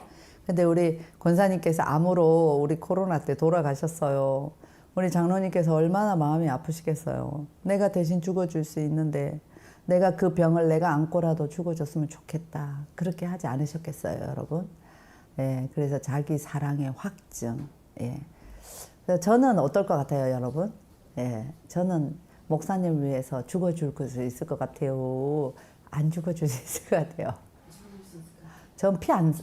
근데 우리 권사님께서 암으로 우리 코로나 때 돌아가셨어요. 우리 장로님께서 얼마나 마음이 아프시겠어요. 내가 대신 죽어줄 수 있는데 내가 그 병을 내가 안고라도 죽어줬으면 좋겠다. 그렇게 하지 않으셨겠어요, 여러분? 예, 그래서 자기 사랑의 확증. 예. 그래서 저는 어떨 것 같아요, 여러분? 예, 저는 목사님을 위해서 죽어줄 수 있을 것 같아요. 안 죽어줄 수 있을 것 같아요. 전 피 안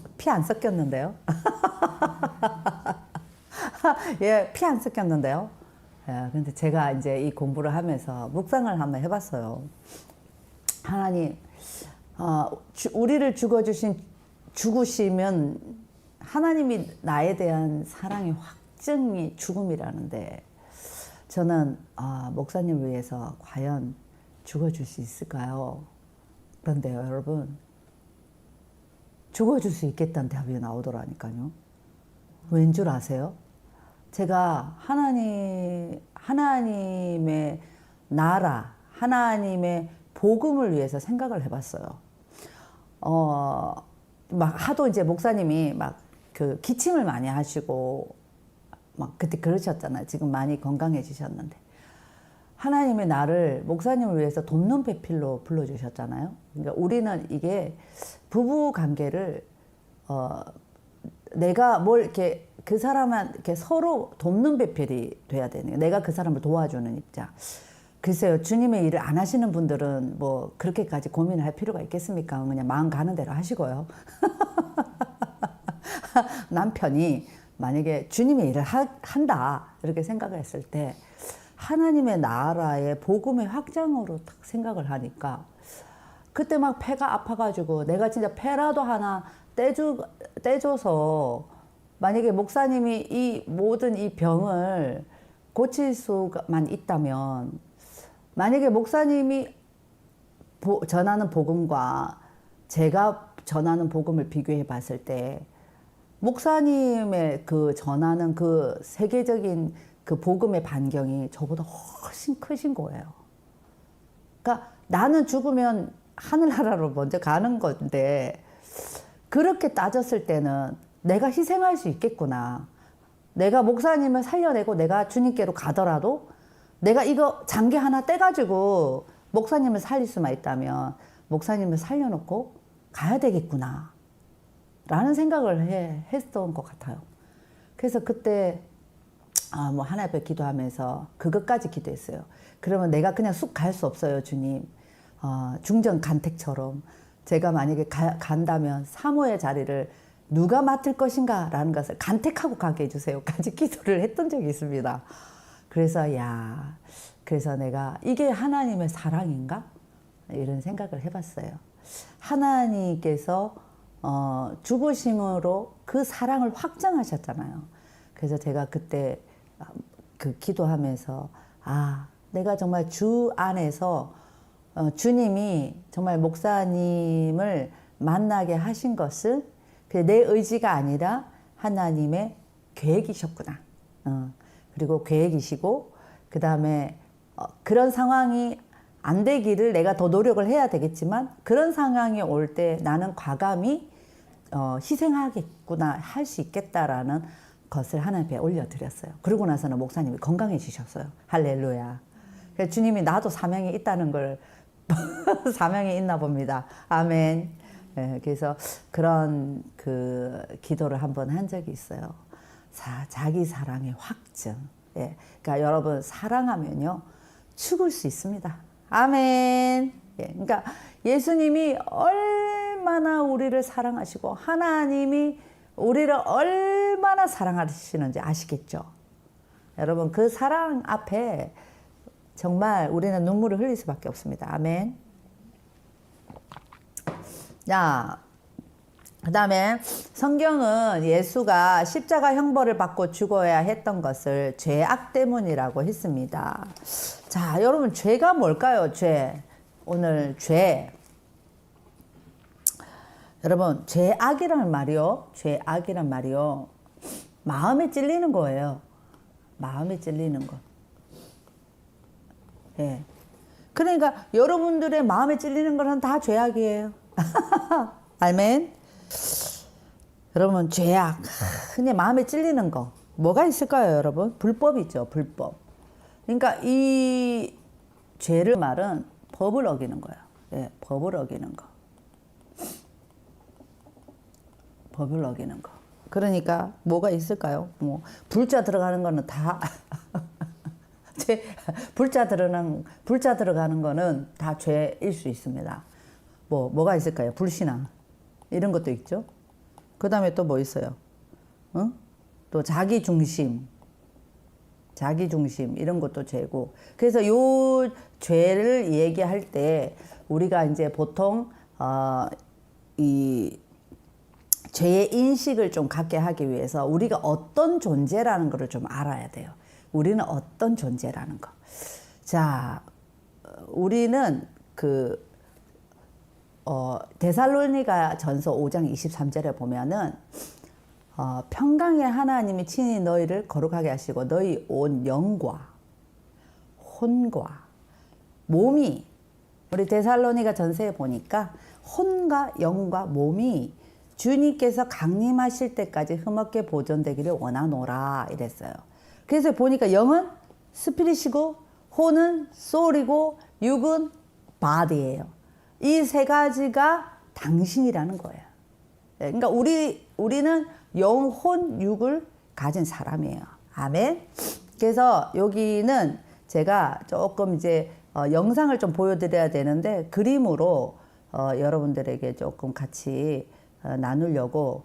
섞였는데요. 예, 피 안 섞였는데요. 예, 근데 제가 이제 이 공부를 하면서 묵상을 한번 해봤어요. 하나님, 우리를 죽으시면 하나님이 나에 대한 사랑의 확증이 죽음이라는데 저는 목사님을 위해서 과연 죽어줄 수 있을까요? 그런데요, 여러분, 죽어줄 수 있겠다는 답이 나오더라니까요. 왠 줄 아세요? 제가 하나님의 나라, 하나님의 복음을 위해서 생각을 해봤어요. 막 하도 이제 목사님이 막 그 기침을 많이 하시고 막 그때 그러셨잖아요. 지금 많이 건강해지셨는데. 하나님의 나를 목사님을 위해서 돕는 배필로 불러주셨잖아요. 그러니까 우리는 이게 부부 관계를, 내가 뭘 이렇게 그 사람한테 서로 돕는 배필이 돼야 되는 거예요. 내가 그 사람을 도와주는 입장. 글쎄요, 주님의 일을 안 하시는 분들은 뭐 그렇게까지 고민을 할 필요가 있겠습니까? 그냥 마음 가는 대로 하시고요. 남편이 만약에 주님의 일을 한다 이렇게 생각을 했을 때 하나님의 나라의 복음의 확장으로 딱 생각을 하니까 그때 막 폐가 아파가지고 내가 진짜 폐라도 하나 떼줘서 만약에 목사님이 이 모든 이 병을 고칠 수만 있다면, 만약에 목사님이 전하는 복음과 제가 전하는 복음을 비교해 봤을 때 목사님의 그 전하는 그 세계적인 그 복음의 반경이 저보다 훨씬 크신 거예요. 그러니까 나는 죽으면 하늘나라로 먼저 가는 건데 그렇게 따졌을 때는 내가 희생할 수 있겠구나. 내가 목사님을 살려내고 내가 주님께로 가더라도 내가 이거 장기 하나 떼가지고 목사님을 살릴 수만 있다면 목사님을 살려놓고 가야 되겠구나 라는 생각을 했던 것 같아요. 그래서 그때 뭐 하나님 앞에 기도하면서 그것까지 기도했어요. 그러면 내가 그냥 쑥 갈 수 없어요, 주님. 중전 간택처럼 제가 만약에 간다면 사모의 자리를 누가 맡을 것인가 라는 것을 간택하고 가게 해주세요 까지 기도를 했던 적이 있습니다. 그래서 그래서 내가 이게 하나님의 사랑인가? 이런 생각을 해봤어요. 하나님께서 죽으심으로 그 사랑을 확정하셨잖아요. 그래서 제가 그때 그 기도하면서 내가 정말 주 안에서 주님이 정말 목사님을 만나게 하신 것은 내 의지가 아니라 하나님의 계획이셨구나. 그리고 계획이시고 그 다음에 그런 상황이 안 되기를 내가 더 노력을 해야 되겠지만 그런 상황이 올 때 나는 과감히 희생하겠구나, 할 수 있겠다라는 것을 하나님께 올려드렸어요. 그러고 나서는 목사님이 건강해지셨어요. 할렐루야. 그래서 주님이 나도 사명이 있다는 걸 사명이 있나 봅니다. 아멘. 네, 그래서 그런 그 기도를 한번 한 적이 있어요. 자기 사랑의 확증. 예, 그러니까 여러분 사랑하면요 죽을 수 있습니다. 아멘. 예, 그러니까 예수님이 얼마나 우리를 사랑하시고 하나님이 우리를 얼마나 사랑하시는지 아시겠죠? 여러분 그 사랑 앞에 정말 우리는 눈물을 흘릴 수밖에 없습니다. 아멘. 자, 그 다음에 성경은 예수가 십자가 형벌을 받고 죽어야 했던 것을 죄악 때문이라고 했습니다. 자, 여러분 죄가 뭘까요? 죄. 오늘 죄. 여러분 죄악이란 말이요. 죄악이란 말이요. 마음에 찔리는 거예요. 마음에 찔리는 것. 예. 그러니까 여러분들의 마음에 찔리는 것은 다 죄악이에요. 아멘. 여러분, 죄악. 그냥 마음에 찔리는 거. 뭐가 있을까요, 여러분? 불법이죠, 불법. 그러니까 이 죄를 말은 법을 어기는 거예요. 예, 법을 어기는 거. 법을 어기는 거. 그러니까 뭐가 있을까요? 뭐 불자 들어가는 거는 다 불자 들어가는 거는 다 죄일 수 있습니다. 뭐가 있을까요? 불신앙 이런 것도 있죠. 그 다음에 또 뭐 있어요? 응? 또 자기중심 이런 것도 죄고. 그래서 요 죄를 얘기할 때 우리가 이제 보통 이 죄의 인식을 좀 갖게 하기 위해서 우리가 어떤 존재라는 것을 좀 알아야 돼요. 우리는 어떤 존재라는 거. 자, 우리는 데살로니가 전서 5장 23절에 보면은 평강의 하나님이 친히 너희를 거룩하게 하시고 너희 온 영과 혼과 몸이, 우리 데살로니가 전서에 보니까 혼과 영과 몸이 주님께서 강림하실 때까지 흠없게 보존되기를 원하노라 이랬어요. 그래서 보니까 영은 스피릿이고 혼은 소울이고 육은 바디예요. 이 세 가지가 당신이라는 거예요. 그러니까 우리는 영, 혼, 육을 가진 사람이에요. 아멘. 그래서 여기는 제가 조금 이제 영상을 좀 보여드려야 되는데 그림으로 여러분들에게 조금 같이 나누려고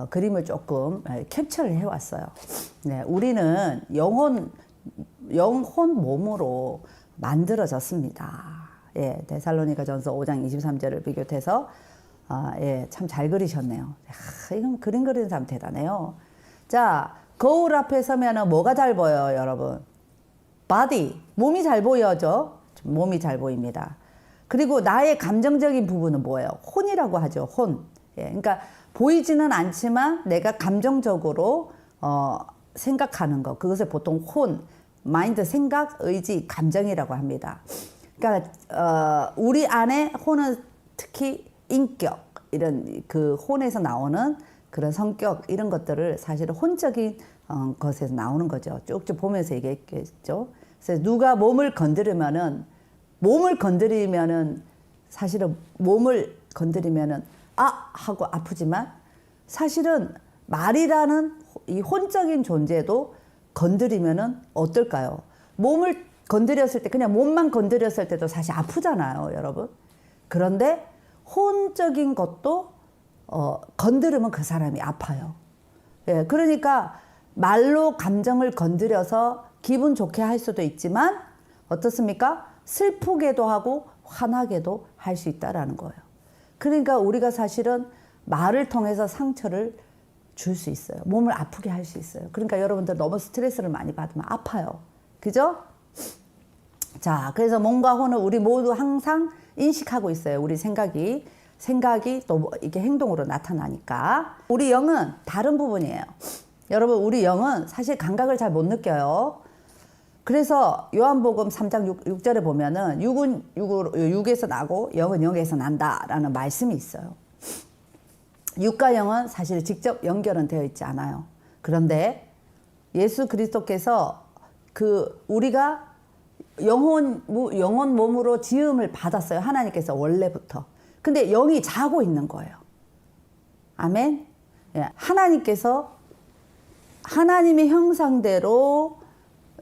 그림을 조금 캡처를 해왔어요. 네, 우리는 영혼 몸으로 만들어졌습니다. 예, 데살로니가 전서 5장 23절을 비교해서 예, 참 잘 그리셨네요. 이건 그림 그리는 사람 대단해요. 자, 거울 앞에 서면은 뭐가 잘 보여요, 여러분? 바디, 몸이 잘 보여죠? 몸이 잘 보입니다. 그리고 나의 감정적인 부분은 뭐예요? 혼이라고 하죠, 혼. 예, 그러니까 보이지는 않지만 내가 감정적으로 생각하는 거, 그것을 보통 혼, 마인드, 생각, 의지, 감정이라고 합니다. 그러니까 우리 안에 혼은 특히 인격, 이런 그 혼에서 나오는 그런 성격 이런 것들을 사실은 혼적인 것에서 나오는 거죠. 쭉쭉 보면서 얘기했겠죠. 그래서 누가 몸을 건드리면은 사실은 몸을 건드리면은 하고 아프지만 사실은 말이라는 이 혼적인 존재도 건드리면은 어떨까요? 몸을 건드렸을 때 그냥 몸만 건드렸을 때도 사실 아프잖아요, 여러분. 그런데 혼적인 것도 건드리면 그 사람이 아파요. 예, 그러니까 말로 감정을 건드려서 기분 좋게 할 수도 있지만 어떻습니까? 슬프게도 하고 화나게도 할 수 있다라는 거예요. 그러니까 우리가 사실은 말을 통해서 상처를 줄 수 있어요. 몸을 아프게 할 수 있어요. 그러니까 여러분들 너무 스트레스를 많이 받으면 아파요. 그죠? 자, 그래서 몸과 혼을 우리 모두 항상 인식하고 있어요. 우리 생각이 또 이게 행동으로 나타나니까. 우리 영은 다른 부분이에요. 여러분, 우리 영은 사실 감각을 잘 못 느껴요. 그래서 요한복음 3장 6절에 보면은 육은 육에서 나고 영은 영에서 난다라는 말씀이 있어요. 육과 영은 사실 직접 연결은 되어 있지 않아요. 그런데 예수 그리스도께서 우리가 영혼 몸으로 지음을 받았어요. 하나님께서 원래부터. 근데 영이 자고 있는 거예요. 아멘. 예, 하나님께서 하나님의 형상대로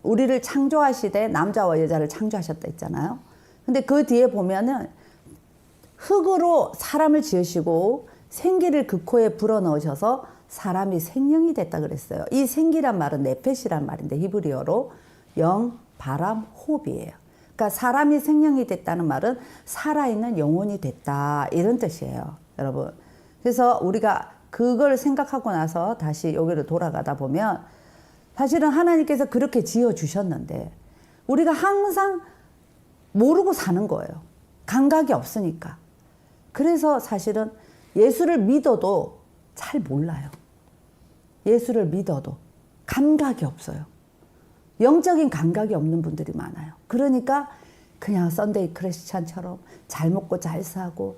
우리를 창조하시되 남자와 여자를 창조하셨다 했잖아요. 근데 그 뒤에 보면은 흙으로 사람을 지으시고 생기를 그 코에 불어넣으셔서 사람이 생명이 됐다 그랬어요. 이 생기란 말은 네펫이란 말인데 히브리어로 영, 바람, 호흡이에요. 그러니까 사람이 생명이 됐다는 말은 살아있는 영혼이 됐다 이런 뜻이에요, 여러분. 그래서 우리가 그걸 생각하고 나서 다시 여기로 돌아가다 보면 사실은 하나님께서 그렇게 지어주셨는데 우리가 항상 모르고 사는 거예요. 감각이 없으니까. 그래서 사실은 예수를 믿어도 잘 몰라요. 예수를 믿어도 감각이 없어요. 영적인 감각이 없는 분들이 많아요. 그러니까 그냥 썬데이 크리스찬처럼 잘 먹고 잘 사고,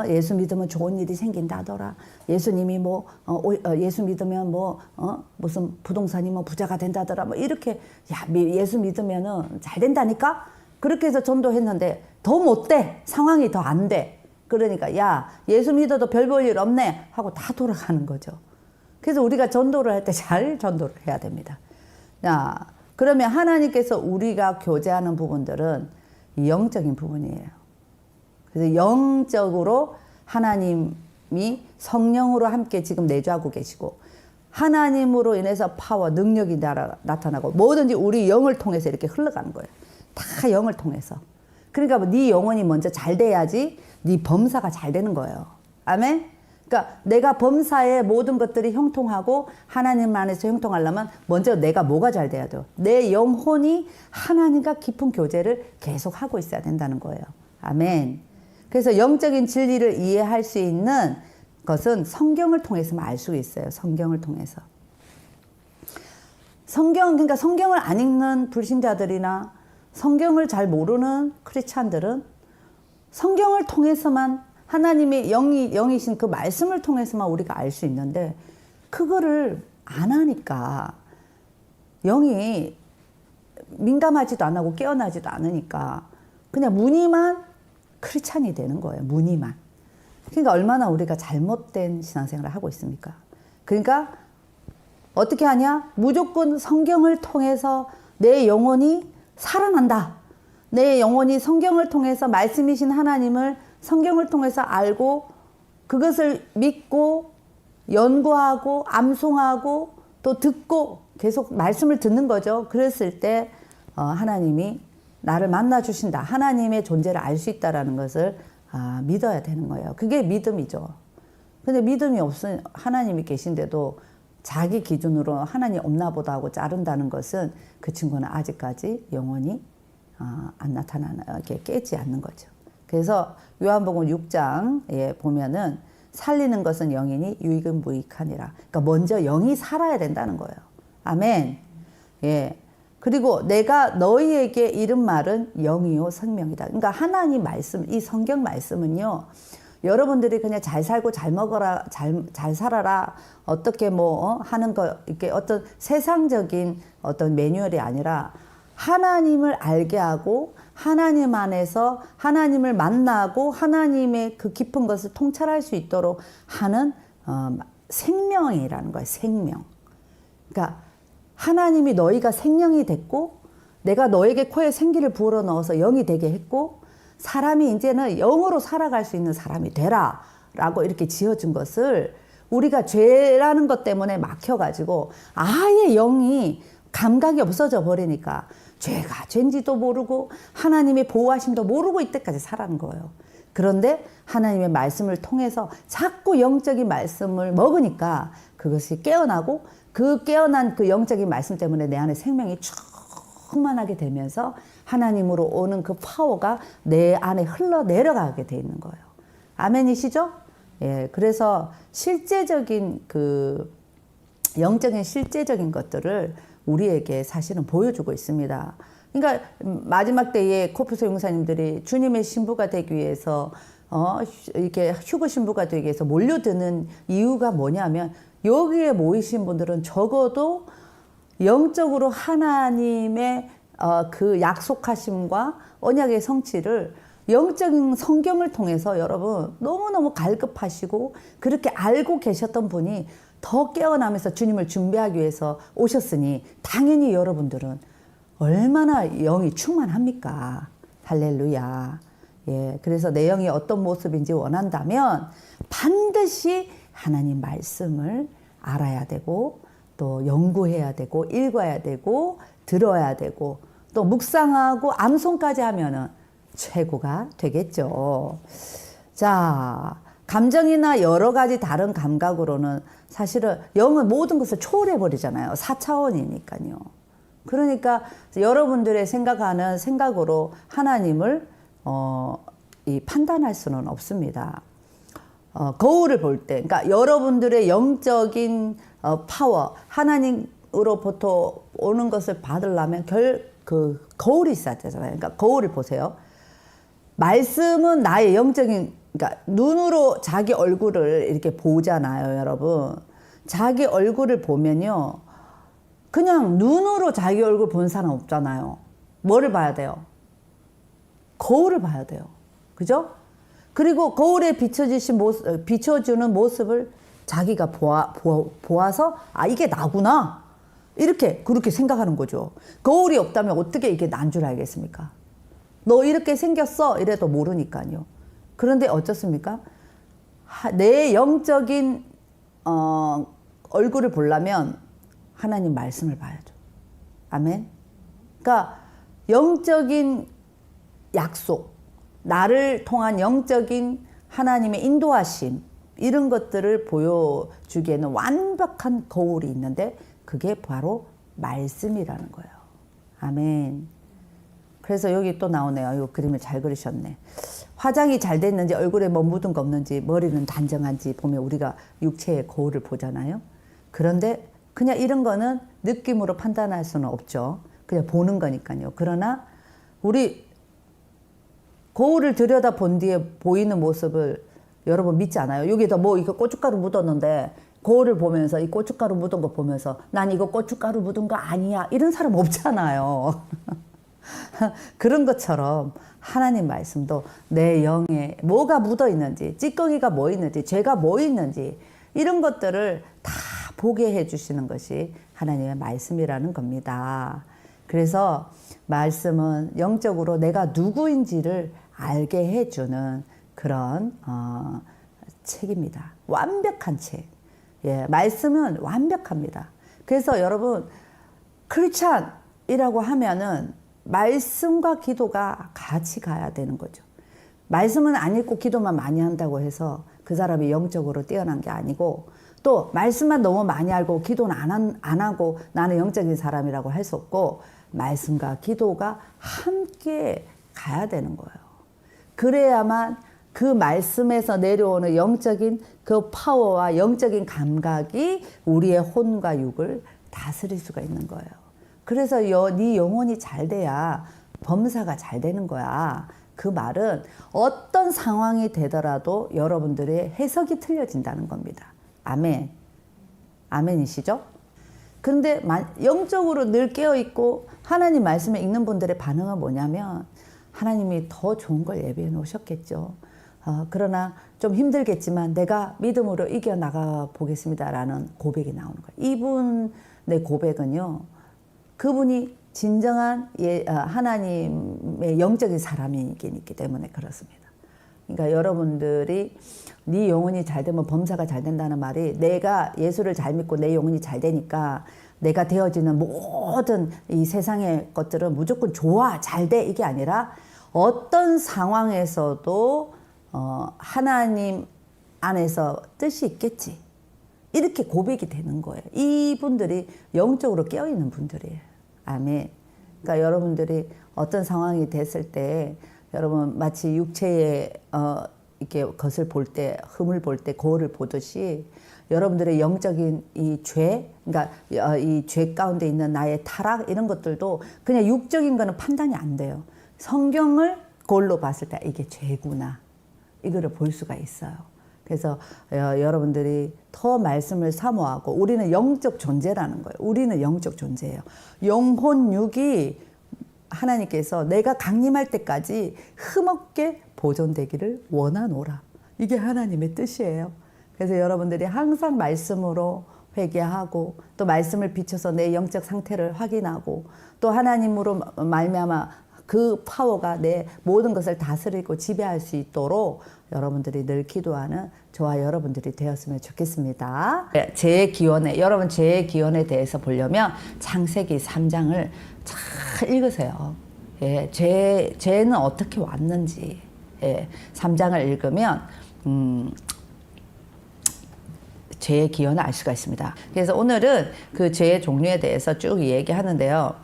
예수 믿으면 좋은 일이 생긴다더라. 예수님이 예수 믿으면 무슨 부동산이 부자가 된다더라. 이렇게, 예수 믿으면은 잘 된다니까? 그렇게 해서 전도했는데 더 못 돼. 상황이 더 안 돼. 그러니까, 예수 믿어도 별 볼 일 없네. 하고 다 돌아가는 거죠. 그래서 우리가 전도를 할 때 잘 전도를 해야 됩니다. 그러면 하나님께서 우리가 교제하는 부분들은 영적인 부분이에요. 그래서 영적으로 하나님이 성령으로 함께 지금 내주하고 계시고, 하나님으로 인해서 파워, 능력이 나타나고, 뭐든지 우리 영을 통해서 이렇게 흘러가는 거예요. 다 영을 통해서. 그러니까 네 영혼이 먼저 잘 돼야지 네 범사가 잘 되는 거예요. 아멘? 그러니까 내가 범사의 모든 것들이 형통하고 하나님 안에서 형통하려면 먼저 내가 뭐가 잘 돼야 돼요? 내 영혼이 하나님과 깊은 교제를 계속 하고 있어야 된다는 거예요. 아멘. 그래서 영적인 진리를 이해할 수 있는 것은 성경을 통해서만 알 수 있어요. 성경을 통해서. 그러니까 성경을 안 읽는 불신자들이나 성경을 잘 모르는 크리스찬들은 성경을 통해서만, 하나님의 영이신 그 말씀을 통해서만 우리가 알 수 있는데, 그거를 안 하니까 영이 민감하지도 안 하고 깨어나지도 않으니까 그냥 무늬만 크리스찬이 되는 거예요. 무늬만. 그러니까 얼마나 우리가 잘못된 신앙생활을 하고 있습니까? 그러니까 어떻게 하냐? 무조건 성경을 통해서 내 영혼이 살아난다. 내 영혼이 성경을 통해서, 말씀이신 하나님을 성경을 통해서 알고 그것을 믿고 연구하고 암송하고 또 듣고 계속 말씀을 듣는 거죠. 그랬을 때 하나님이 나를 만나 주신다. 하나님의 존재를 알 수 있다라는 것을 믿어야 되는 거예요. 그게 믿음이죠. 근데 믿음이 없으면, 하나님이 계신데도 자기 기준으로 하나님 없나 보다 하고 자른다는 것은 그 친구는 아직까지 영혼이 안 나타나게 깨지 않는 거죠. 그래서 요한복음 6장에 보면은 살리는 것은 영이니 유익은 무익하니라. 그러니까 먼저 영이 살아야 된다는 거예요. 아멘. 예. 그리고 내가 너희에게 이른 말은 영이요 생명이다. 그러니까 하나님 말씀, 이 성경 말씀은요, 여러분들이 그냥 잘 살고 잘 먹어라, 잘 살아라, 어떻게 하는 거, 이렇게 어떤 세상적인 어떤 매뉴얼이 아니라 하나님을 알게 하고 하나님 안에서 하나님을 만나고 하나님의 그 깊은 것을 통찰할 수 있도록 하는 생명이라는 거예요. 생명. 그러니까 하나님이 너희가 생명이 됐고, 내가 너에게 코에 생기를 부어 넣어서 영이 되게 했고, 사람이 이제는 영으로 살아갈 수 있는 사람이 되라 라고 이렇게 지어준 것을 우리가 죄라는 것 때문에 막혀가지고 아예 영이 감각이 없어져 버리니까 죄가 죄인지도 모르고 하나님의 보호하심도 모르고 이때까지 살아는 거예요. 그런데 하나님의 말씀을 통해서 자꾸 영적인 말씀을 먹으니까 그것이 깨어나고, 그 깨어난 그 영적인 말씀 때문에 내 안에 생명이 충만하게 되면서 하나님으로 오는 그 파워가 내 안에 흘러 내려가게 돼 있는 거예요. 아멘이시죠? 예, 그래서 실제적인 그 영적인 실제적인 것들을 우리에게 사실은 보여주고 있습니다. 그러니까 마지막 때에 코프소 용사님들이 주님의 신부가 되기 위해서 이렇게 휴거 신부가 되기 위해서 몰려드는 이유가 뭐냐면, 여기에 모이신 분들은 적어도 영적으로 하나님의 그 약속하심과 언약의 성취를 영적인 성경을 통해서 여러분 너무너무 갈급하시고 그렇게 알고 계셨던 분이 더 깨어나면서 주님을 준비하기 위해서 오셨으니 당연히 여러분들은 얼마나 영이 충만합니까? 할렐루야. 예, 그래서 내 영이 어떤 모습인지 원한다면 반드시 하나님 말씀을 알아야 되고, 또 연구해야 되고, 읽어야 되고, 들어야 되고, 또 묵상하고 암송까지 하면은 최고가 되겠죠. 자, 감정이나 여러 가지 다른 감각으로는 사실은 영은 모든 것을 초월해 버리잖아요. 4차원이니까요. 그러니까 여러분들의 생각하는 생각으로 하나님을 판단할 수는 없습니다. 거울을 볼 때, 그러니까 여러분들의 영적인 파워, 하나님 영으로부터 오는 것을 받으려면 그 거울이 있어야 되잖아요. 그러니까 거울을 보세요. 말씀은 나의 영적인, 그러니까 눈으로 자기 얼굴을 이렇게 보잖아요, 여러분. 자기 얼굴을 보면요, 그냥 눈으로 자기 얼굴 보는 사람 없잖아요. 뭐를 봐야 돼요? 거울을 봐야 돼요. 그죠? 그리고 거울에 비춰주는 모습을 자기가 보아서, 아, 이게 나구나. 그렇게 생각하는 거죠. 거울이 없다면 어떻게 이게 난 줄 알겠습니까? 너 이렇게 생겼어. 이래도 모르니까요. 그런데 어떻습니까? 내 영적인, 얼굴을 보려면 하나님 말씀을 봐야죠. 아멘. 그러니까 영적인 약속, 나를 통한 영적인 하나님의 인도하심, 이런 것들을 보여주기에는 완벽한 거울이 있는데 그게 바로 말씀이라는 거예요. 아멘. 그래서 여기 또 나오네요. 이 그림을 잘 그리셨네. 화장이 잘 됐는지, 얼굴에 뭐 묻은 거 없는지, 머리는 단정한지 보면 우리가 육체의 거울을 보잖아요. 그런데 그냥 이런 거는 느낌으로 판단할 수는 없죠. 그냥 보는 거니까요. 그러나 우리 거울을 들여다 본 뒤에 보이는 모습을 여러분 믿지 않아요? 여기다 뭐 이거 고춧가루 묻었는데 거울을 보면서 이 고춧가루 묻은 거 보면서 난 이거 고춧가루 묻은 거 아니야, 이런 사람 없잖아요. 그런 것처럼 하나님 말씀도 내 영에 뭐가 묻어 있는지, 찌꺼기가 뭐 있는지, 죄가 뭐 있는지, 이런 것들을 다 보게 해주시는 것이 하나님의 말씀이라는 겁니다. 그래서 말씀은 영적으로 내가 누구인지를 알게 해주는 그런 책입니다. 완벽한 책. 예, 말씀은 완벽합니다. 그래서 여러분, 크리스찬이라고 하면은 말씀과 기도가 같이 가야 되는 거죠. 말씀은 안 읽고 기도만 많이 한다고 해서 그 사람이 영적으로 뛰어난 게 아니고, 또 말씀만 너무 많이 알고 기도는 안 하고 나는 영적인 사람이라고 할 수 없고, 말씀과 기도가 함께 가야 되는 거예요. 그래야만 그 말씀에서 내려오는 영적인 그 파워와 영적인 감각이 우리의 혼과 육을 다스릴 수가 있는 거예요. 그래서 네 영혼이 잘 돼야 범사가 잘 되는 거야. 그 말은 어떤 상황이 되더라도 여러분들의 해석이 틀려진다는 겁니다. 아멘. 아멘이시죠? 근데 영적으로 늘 깨어있고 하나님 말씀을 읽는 분들의 반응은 뭐냐면, 하나님이 더 좋은 걸 예비해 놓으셨겠죠. 그러나 좀 힘들겠지만 내가 믿음으로 이겨나가 보겠습니다라는 고백이 나오는 거예요. 이분의 고백은요, 그분이 진정한 하나님의 영적인 사람이기 때문에 그렇습니다. 그러니까 여러분들이 네 영혼이 잘 되면 범사가 잘 된다는 말이, 내가 예수를 잘 믿고 내 영혼이 잘 되니까 내가 되어지는 모든 이 세상의 것들은 무조건 좋아, 잘 돼, 이게 아니라 어떤 상황에서도 하나님 안에서 뜻이 있겠지, 이렇게 고백이 되는 거예요. 이분들이 영적으로 깨어있는 분들이에요. 아멘. 그러니까 여러분들이 어떤 상황이 됐을 때, 여러분 마치 육체의 이렇게 것을 볼 때, 흠을 볼 때 거울을 보듯이 여러분들의 영적인 이 죄, 그러니까 이 죄 가운데 있는 나의 타락, 이런 것들도 그냥 육적인 거는 판단이 안 돼요. 성경을 거울로 봤을 때 이게 죄구나, 이거를 볼 수가 있어요. 그래서 여러분들이 더 말씀을 사모하고, 우리는 영적 존재라는 거예요. 우리는 영적 존재예요. 영혼 육이 하나님께서 내가 강림할 때까지 흠없게 보존되기를 원하노라. 이게 하나님의 뜻이에요. 그래서 여러분들이 항상 말씀으로 회개하고, 또 말씀을 비춰서 내 영적 상태를 확인하고, 또 하나님으로 말미암아 그 파워가 내 모든 것을 다스리고 지배할 수 있도록 여러분들이 늘 기도하는 저와 여러분들이 되었으면 좋겠습니다. 제 기원에, 여러분 제 기원에 대해서 보려면 창세기 3장을 잘 읽으세요. 예, 죄는 어떻게 왔는지, 예, 3장을 읽으면 죄의 기원을 알 수가 있습니다. 그래서 오늘은 그 죄의 종류에 대해서 쭉 얘기하는데요.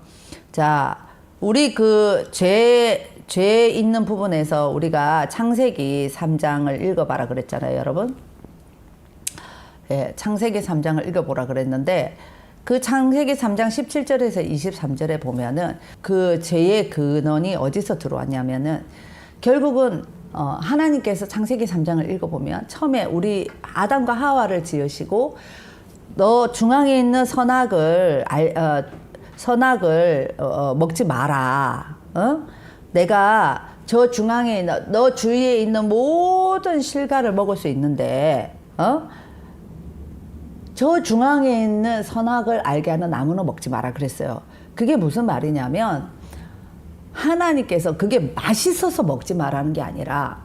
자, 우리 그 죄 있는 부분에서 우리가 창세기 3장을 읽어봐라 그랬잖아요, 여러분. 예, 창세기 3장을 읽어보라 그랬는데, 그 창세기 3장 17절에서 23절에 보면은 그 죄의 근원이 어디서 들어왔냐면은 결국은 하나님께서 창세기 3장을 읽어보면 처음에 우리 아담과 하와를 지으시고 너 중앙에 있는 선악을 먹지 마라. 내가 저 중앙에 있는 너 주위에 있는 모든 실과를 먹을 수 있는데 저 중앙에 있는 선악을 알게 하는 나무는 먹지 마라 그랬어요. 그게 무슨 말이냐면 하나님께서 그게 맛있어서 먹지 말라는 게 아니라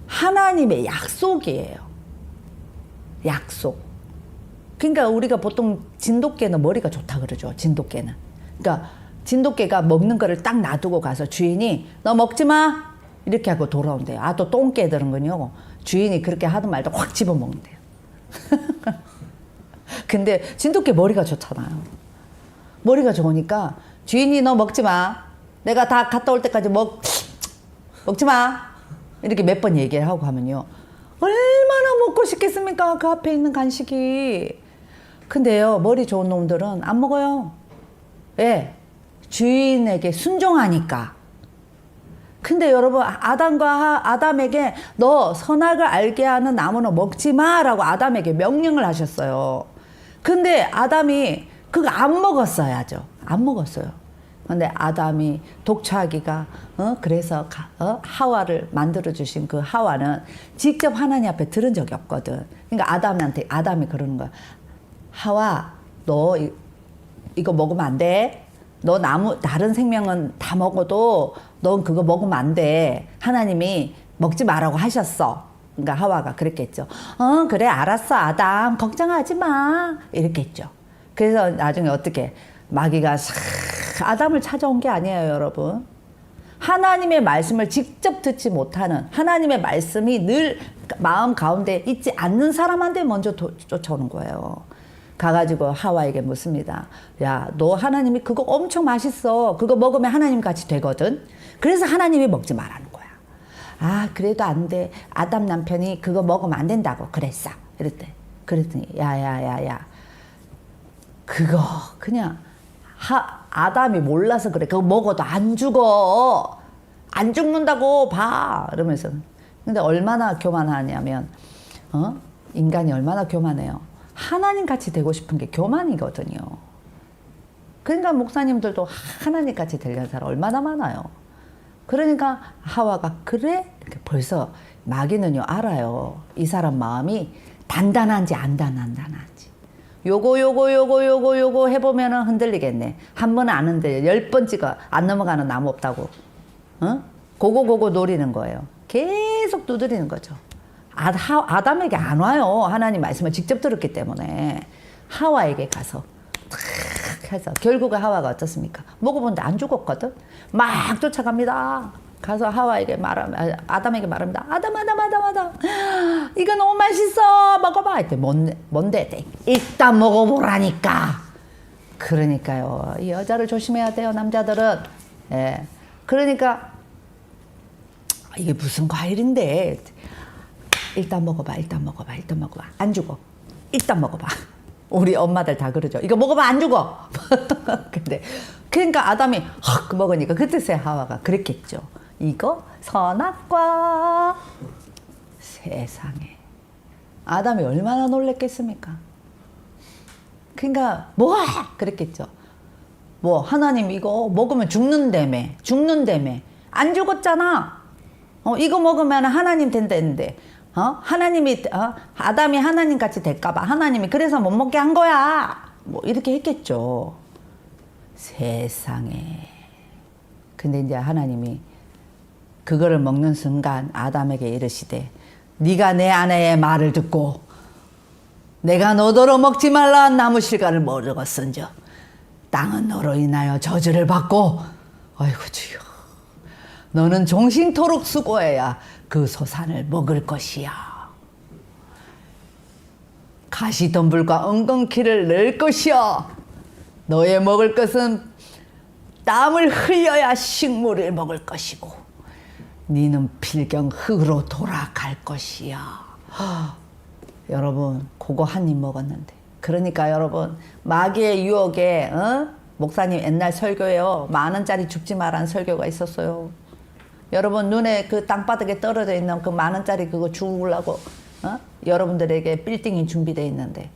하나님의 약속이에요. 약속. 그러니까 우리가 보통 진돗개는 머리가 좋다 그러죠. 진돗개는. 그러니까 진돗개가 먹는 거를 딱 놔두고 가서 주인이 너 먹지 마 이렇게 하고 돌아온대요. 아, 또 똥개들은요 주인이 그렇게 하든 말든 확 집어먹는대요. 근데 진돗개 머리가 좋잖아요. 머리가 좋으니까 주인이 너 먹지 마. 내가 다 갔다 올 때까지 먹지 마. 이렇게 몇 번 얘기를 하고 하면요. 얼마나 먹고 싶겠습니까? 그 앞에 있는 간식이. 근데요, 머리 좋은 놈들은 안 먹어요. 예. 주인에게 순종하니까. 근데 여러분, 아담에게 너 선악을 알게 하는 나무는 먹지 마 라고 아담에게 명령을 하셨어요. 근데 아담이 그거 안 먹었어야죠. 안 먹었어요. 근데 아담이 독초하기가 그래서 하와를 만들어 주신 그 하와는 직접 하나님 앞에 들은 적이 없거든. 그러니까 아담이 그러는 거야. 하와, 너 이거 먹으면 안 돼. 너 다른 생명은 다 먹어도 넌 그거 먹으면 안 돼. 하나님이 먹지 말라고 하셨어. 그러니까 하와가 그랬겠죠. 그래 알았어 아담 걱정하지 마 이렇게 했죠. 그래서 나중에 어떻게 마귀가 아담을 찾아온 게 아니에요 여러분. 하나님의 말씀을 직접 듣지 못하는 하나님의 말씀이 늘 마음 가운데 있지 않는 사람한테 먼저 쫓아오는 거예요. 가가지고 하와에게 묻습니다. 야, 너 하나님이 그거 엄청 맛있어. 그거 먹으면 하나님 같이 되거든. 그래서 하나님이 먹지 말라는 거야. 아, 그래도 안 돼. 아담 남편이 그거 먹으면 안 된다고 그랬어. 그랬더니 야야야야. 그거 그냥 아담이 몰라서 그래. 그거 먹어도 안 죽어. 안 죽는다고 봐. 이러면서. 근데 얼마나 교만하냐면 인간이 얼마나 교만해요. 하나님 같이 되고 싶은 게 교만이거든요. 그러니까 목사님들도 하나님 같이 되려는 사람 얼마나 많아요. 그러니까 하와가 그래? 벌써 마귀는요 알아요. 이 사람 마음이 단단한지 안 단단한지. 요거 해보면은 흔들리겠네. 한 번은 안 흔들려. 10번 안 넘어가는 나무 없다고. 고고 노리는 거예요. 계속 두드리는 거죠. 아담에게 안 와요. 하나님 말씀을 직접 들었기 때문에. 하와에게 가서 탁 해서 결국에 하와가 어떻습니까? 먹어보는데 안 죽었거든. 막 쫓아갑니다. 가서 아담에게 말합니다. 아담 이거 너무 맛있어. 먹어봐. 했대. 뭔데? 일단 먹어보라니까. 그러니까요. 이 여자를 조심해야 돼요. 남자들은. 예. 그러니까 이게 무슨 과일인데. 일단 먹어봐. 안 죽어. 일단 먹어봐. 우리 엄마들 다 그러죠. 이거 먹어봐 안 죽어. 근데 그러니까 아담이 헉 먹으니까 그때서야 하와가 그랬겠죠. 이거 선악과 세상에. 아담이 얼마나 놀랬겠습니까? 그러니까 뭐야 그랬겠죠. 뭐 하나님 이거 먹으면 죽는다며. 안 죽었잖아. 이거 먹으면 하나님 된다는데. 하나님이 아담이 하나님 같이 될까봐 하나님이 그래서 못 먹게 한 거야. 뭐 이렇게 했겠죠. 세상에. 근데 이제 하나님이 그거를 먹는 순간 아담에게 이르시되 네가 내 아내의 말을 듣고 내가 너더러 먹지 말라 한 나무 실과를 먹었은즉 땅은 너로 인하여 저주를 받고 아이고 주여 너는 종신토록 수고해야 그 소산을 먹을 것이야. 가시덤불과 엉겅퀴를 넣을 것이야. 너의 먹을 것은 땀을 흘려야 식물을 먹을 것이고 너는 필경 흙으로 돌아갈 것이야. 여러분 그거 한 입 먹었는데 그러니까 여러분, 마귀의 유혹에 목사님 옛날 설교에요. 10,000원짜리 줍지 마라는 설교가 있었어요. 여러분 눈에 그 땅바닥에 떨어져 있는 그 10,000원짜리 그거 주우려고 여러분들에게 빌딩이 준비되어 있는데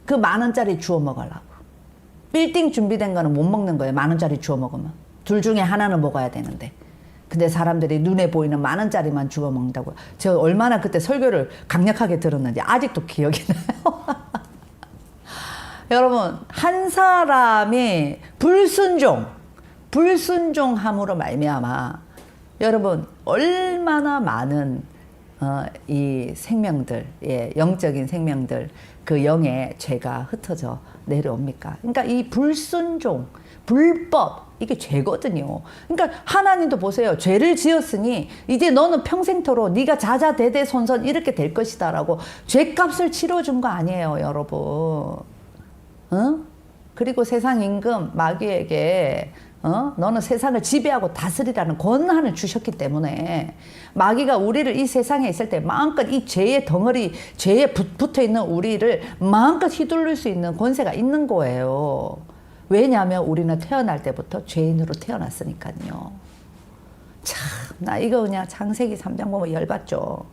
그 10,000원짜리 주워 먹으려고. 빌딩 준비된 거는 못 먹는 거예요. 10,000원짜리 주워 먹으면. 둘 중에 하나는 먹어야 되는데. 근데 사람들이 눈에 보이는 10,000원짜리만 주워 먹는다고. 제가 얼마나 그때 설교를 강력하게 들었는지 아직도 기억이 나요. 여러분, 한 사람이 불순종함으로 말미암아 여러분 얼마나 많은 이 생명들, 예, 영적인 생명들, 그 영의 죄가 흩어져 내려옵니까? 그러니까 이 불순종, 불법, 이게 죄거든요. 그러니까 하나님도 보세요. 죄를 지었으니 이제 너는 평생토록 네가 자자대대손손 이렇게 될 것이다라고 죄값을 치러준 거 아니에요, 여러분. 그리고 세상 임금 마귀에게 너는 세상을 지배하고 다스리라는 권한을 주셨기 때문에 마귀가 우리를 이 세상에 있을 때 마음껏 이 죄의 덩어리, 죄에 붙어 있는 우리를 마음껏 휘둘릴 수 있는 권세가 있는 거예요. 왜냐하면 우리는 태어날 때부터 죄인으로 태어났으니까요. 참, 나 이거 그냥 창세기 3장 보면 열받죠.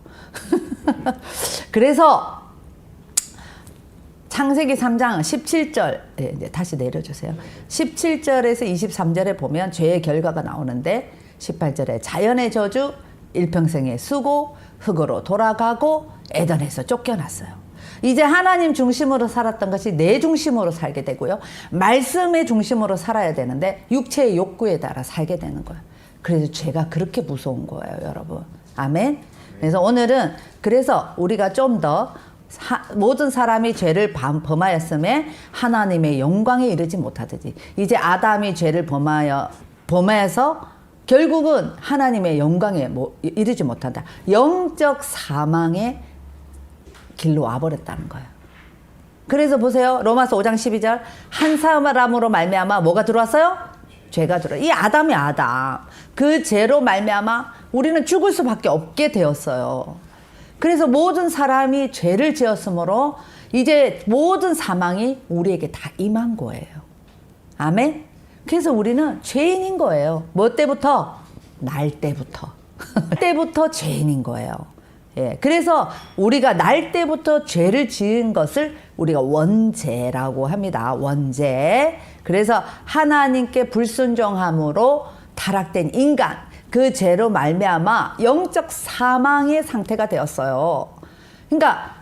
그래서 창세기 3장 17절, 네, 이제 다시 내려주세요. 17절에서 23절에 보면 죄의 결과가 나오는데 18절에 자연의 저주, 일평생의 수고, 흙으로 돌아가고 에덴에서 쫓겨났어요. 이제 하나님 중심으로 살았던 것이 내 중심으로 살게 되고요. 말씀의 중심으로 살아야 되는데 육체의 욕구에 따라 살게 되는 거예요. 그래서 죄가 그렇게 무서운 거예요, 여러분. 아멘. 그래서 오늘은 그래서 우리가 좀 더 모든 사람이 죄를 범하였음에 하나님의 영광에 이르지 못하듯이 이제 아담이 죄를 범해서 결국은 하나님의 영광에 이르지 못한다. 영적 사망의 길로 와버렸다는 거예요. 그래서 보세요. 로마서 5장 12절 한 사람으로 말미암아 뭐가 들어왔어요? 죄가 들어와요. 이 아담이 아담. 그 죄로 말미암아 우리는 죽을 수밖에 없게 되었어요. 그래서 모든 사람이 죄를 지었으므로 이제 모든 사망이 우리에게 다 임한 거예요. 아멘? 그래서 우리는 죄인인 거예요. 뭐 때부터? 날 때부터. 때부터 죄인인 거예요. 예, 그래서 우리가 날 때부터 죄를 지은 것을 우리가 원죄라고 합니다. 원죄. 그래서 하나님께 불순종함으로 타락된 인간, 그 죄로 말미암아 영적 사망의 상태가 되었어요. 그러니까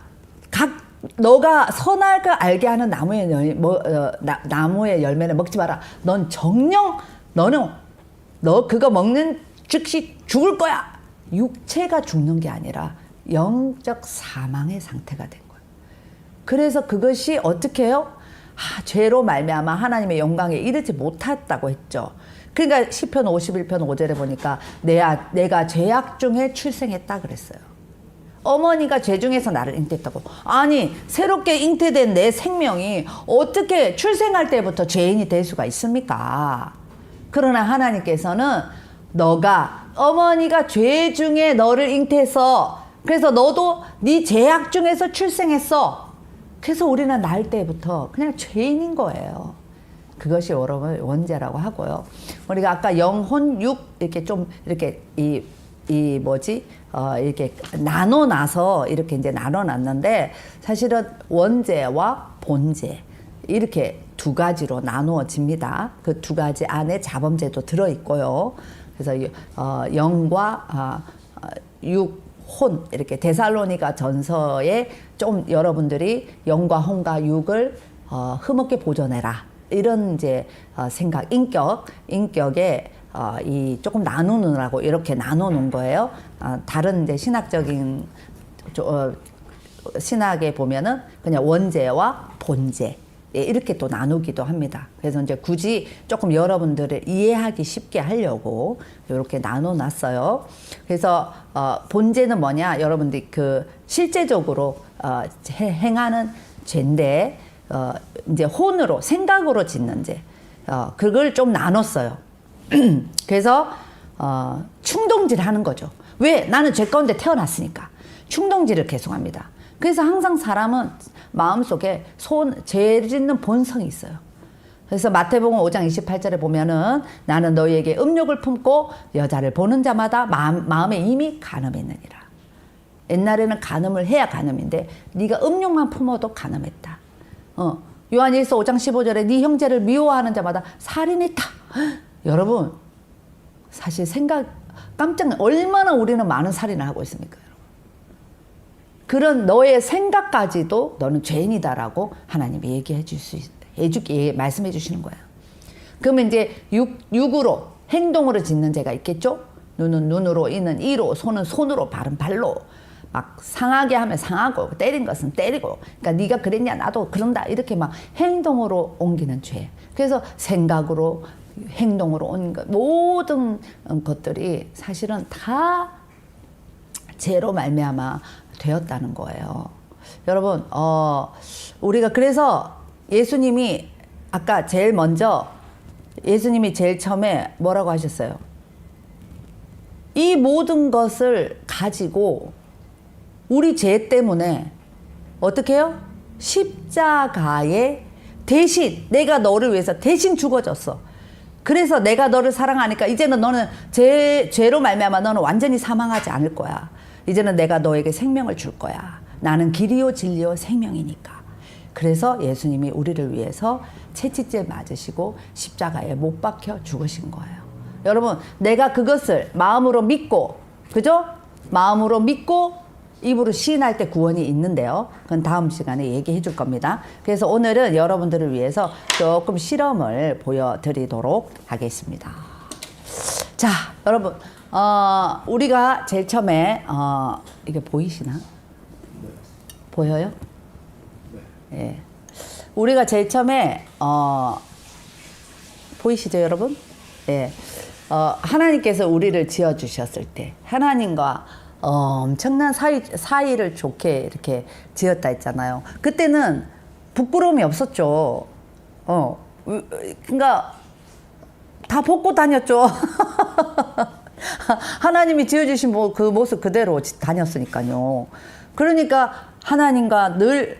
너가 선할 걸 알게 하는 나무의 열매는 먹지 마라. 넌 정령 너 그거 먹는 즉시 죽을 거야. 육체가 죽는 게 아니라 영적 사망의 상태가 된 거예요. 그래서 그것이 어떻게 해요? 죄로 말미암아 하나님의 영광에 이르지 못했다고 했죠. 그러니까 시편 51편 5절에 보니까 내가 죄악 중에 출생했다 그랬어요. 어머니가 죄 중에서 나를 잉태했다고. 아니 새롭게 잉태된 내 생명이 어떻게 출생할 때부터 죄인이 될 수가 있습니까? 그러나 하나님께서는 어머니가 죄 중에 너를 잉태했어. 그래서 너도 네 죄악 중에서 출생했어. 그래서 우리는 날 때부터 그냥 죄인인 거예요. 그것이 여러분 원죄라고 하고요. 우리가 아까 영혼 육 이렇게 좀 이렇게 이렇게 나눠놔서 이렇게 이제 나눠놨는데 사실은 원죄와 본죄 이렇게 두 가지로 나누어집니다. 그 두 가지 안에 자범죄도 들어 있고요. 그래서 영과 육, 혼 이렇게 데살로니가 전서에 좀 여러분들이 영과 혼과 육을 흠없게 보존해라. 이런 이제 생각, 인격에 이 조금 나누느라고 이렇게 나눠놓은 거예요. 다른 이제 신학적인 신학에 보면은 그냥 원죄와 본죄 이렇게 또 나누기도 합니다. 그래서 이제 굳이 조금 여러분들을 이해하기 쉽게 하려고 이렇게 나눠놨어요. 그래서 본죄는 뭐냐? 여러분들이 그 실제적으로 행하는 죄인데. 이제 혼으로 생각으로 짓는 죄 그걸 좀 나눴어요. 그래서 충동질 하는 거죠. 왜? 나는 죄 가운데 태어났으니까 충동질을 계속합니다. 그래서 항상 사람은 마음속에 죄 짓는 본성이 있어요. 그래서 마태복음 5장 28절에 보면은 나는 너희에게 음욕을 품고 여자를 보는 자마다 마음에 이미 간음했느니라. 옛날에는 간음을 해야 간음인데 네가 음욕만 품어도 간음했다. 요한일서 5장 15절에 네 형제를 미워하는 자마다 살인했다. 여러분 사실 얼마나 우리는 많은 살인을 하고 있습니까? 그런 너의 생각까지도 너는 죄인이다라고 하나님이 말씀해 주시는 거예요. 그러면 이제 육으로 행동으로 짓는 죄가 있겠죠? 눈은 눈으로, 이는 이로, 손은 손으로, 발은 발로. 막 상하게 하면 상하고 때린 것은 때리고, 그러니까 네가 그랬냐 나도 그런다 이렇게 막 행동으로 옮기는 죄. 그래서 생각으로 행동으로 온 것, 모든 것들이 사실은 다 죄로 말미암아 되었다는 거예요. 여러분 우리가 그래서 예수님이 아까 제일 먼저 예수님이 제일 처음에 뭐라고 하셨어요? 이 모든 것을 가지고 우리 죄 때문에 어떻게 해요? 십자가에 대신 내가 너를 위해서 대신 죽어졌어. 그래서 내가 너를 사랑하니까 이제는 너는 죄로 말미암아 너는 완전히 사망하지 않을 거야. 이제는 내가 너에게 생명을 줄 거야. 나는 길이요 진리요 생명이니까. 그래서 예수님이 우리를 위해서 채찍질 맞으시고 십자가에 못 박혀 죽으신 거예요. 여러분 내가 그것을 마음으로 믿고 그죠? 마음으로 믿고 입으로 시인할 때 구원이 있는데요. 그건 다음 시간에 얘기해 줄 겁니다. 그래서 오늘은 여러분들을 위해서 조금 실험을 보여드리도록 하겠습니다. 자, 여러분, 우리가 제일 처음에, 이게 보이시나? 보여요? 예. 우리가 제일 처음에, 보이시죠, 여러분? 예. 하나님께서 우리를 지어주셨을 때, 하나님과 엄청난 사이를 좋게 이렇게 지었다 했잖아요. 그때는 부끄러움이 없었죠. 그러니까 다 벗고 다녔죠. 하나님이 지어주신 그 모습 그대로 다녔으니까요. 그러니까 하나님과 늘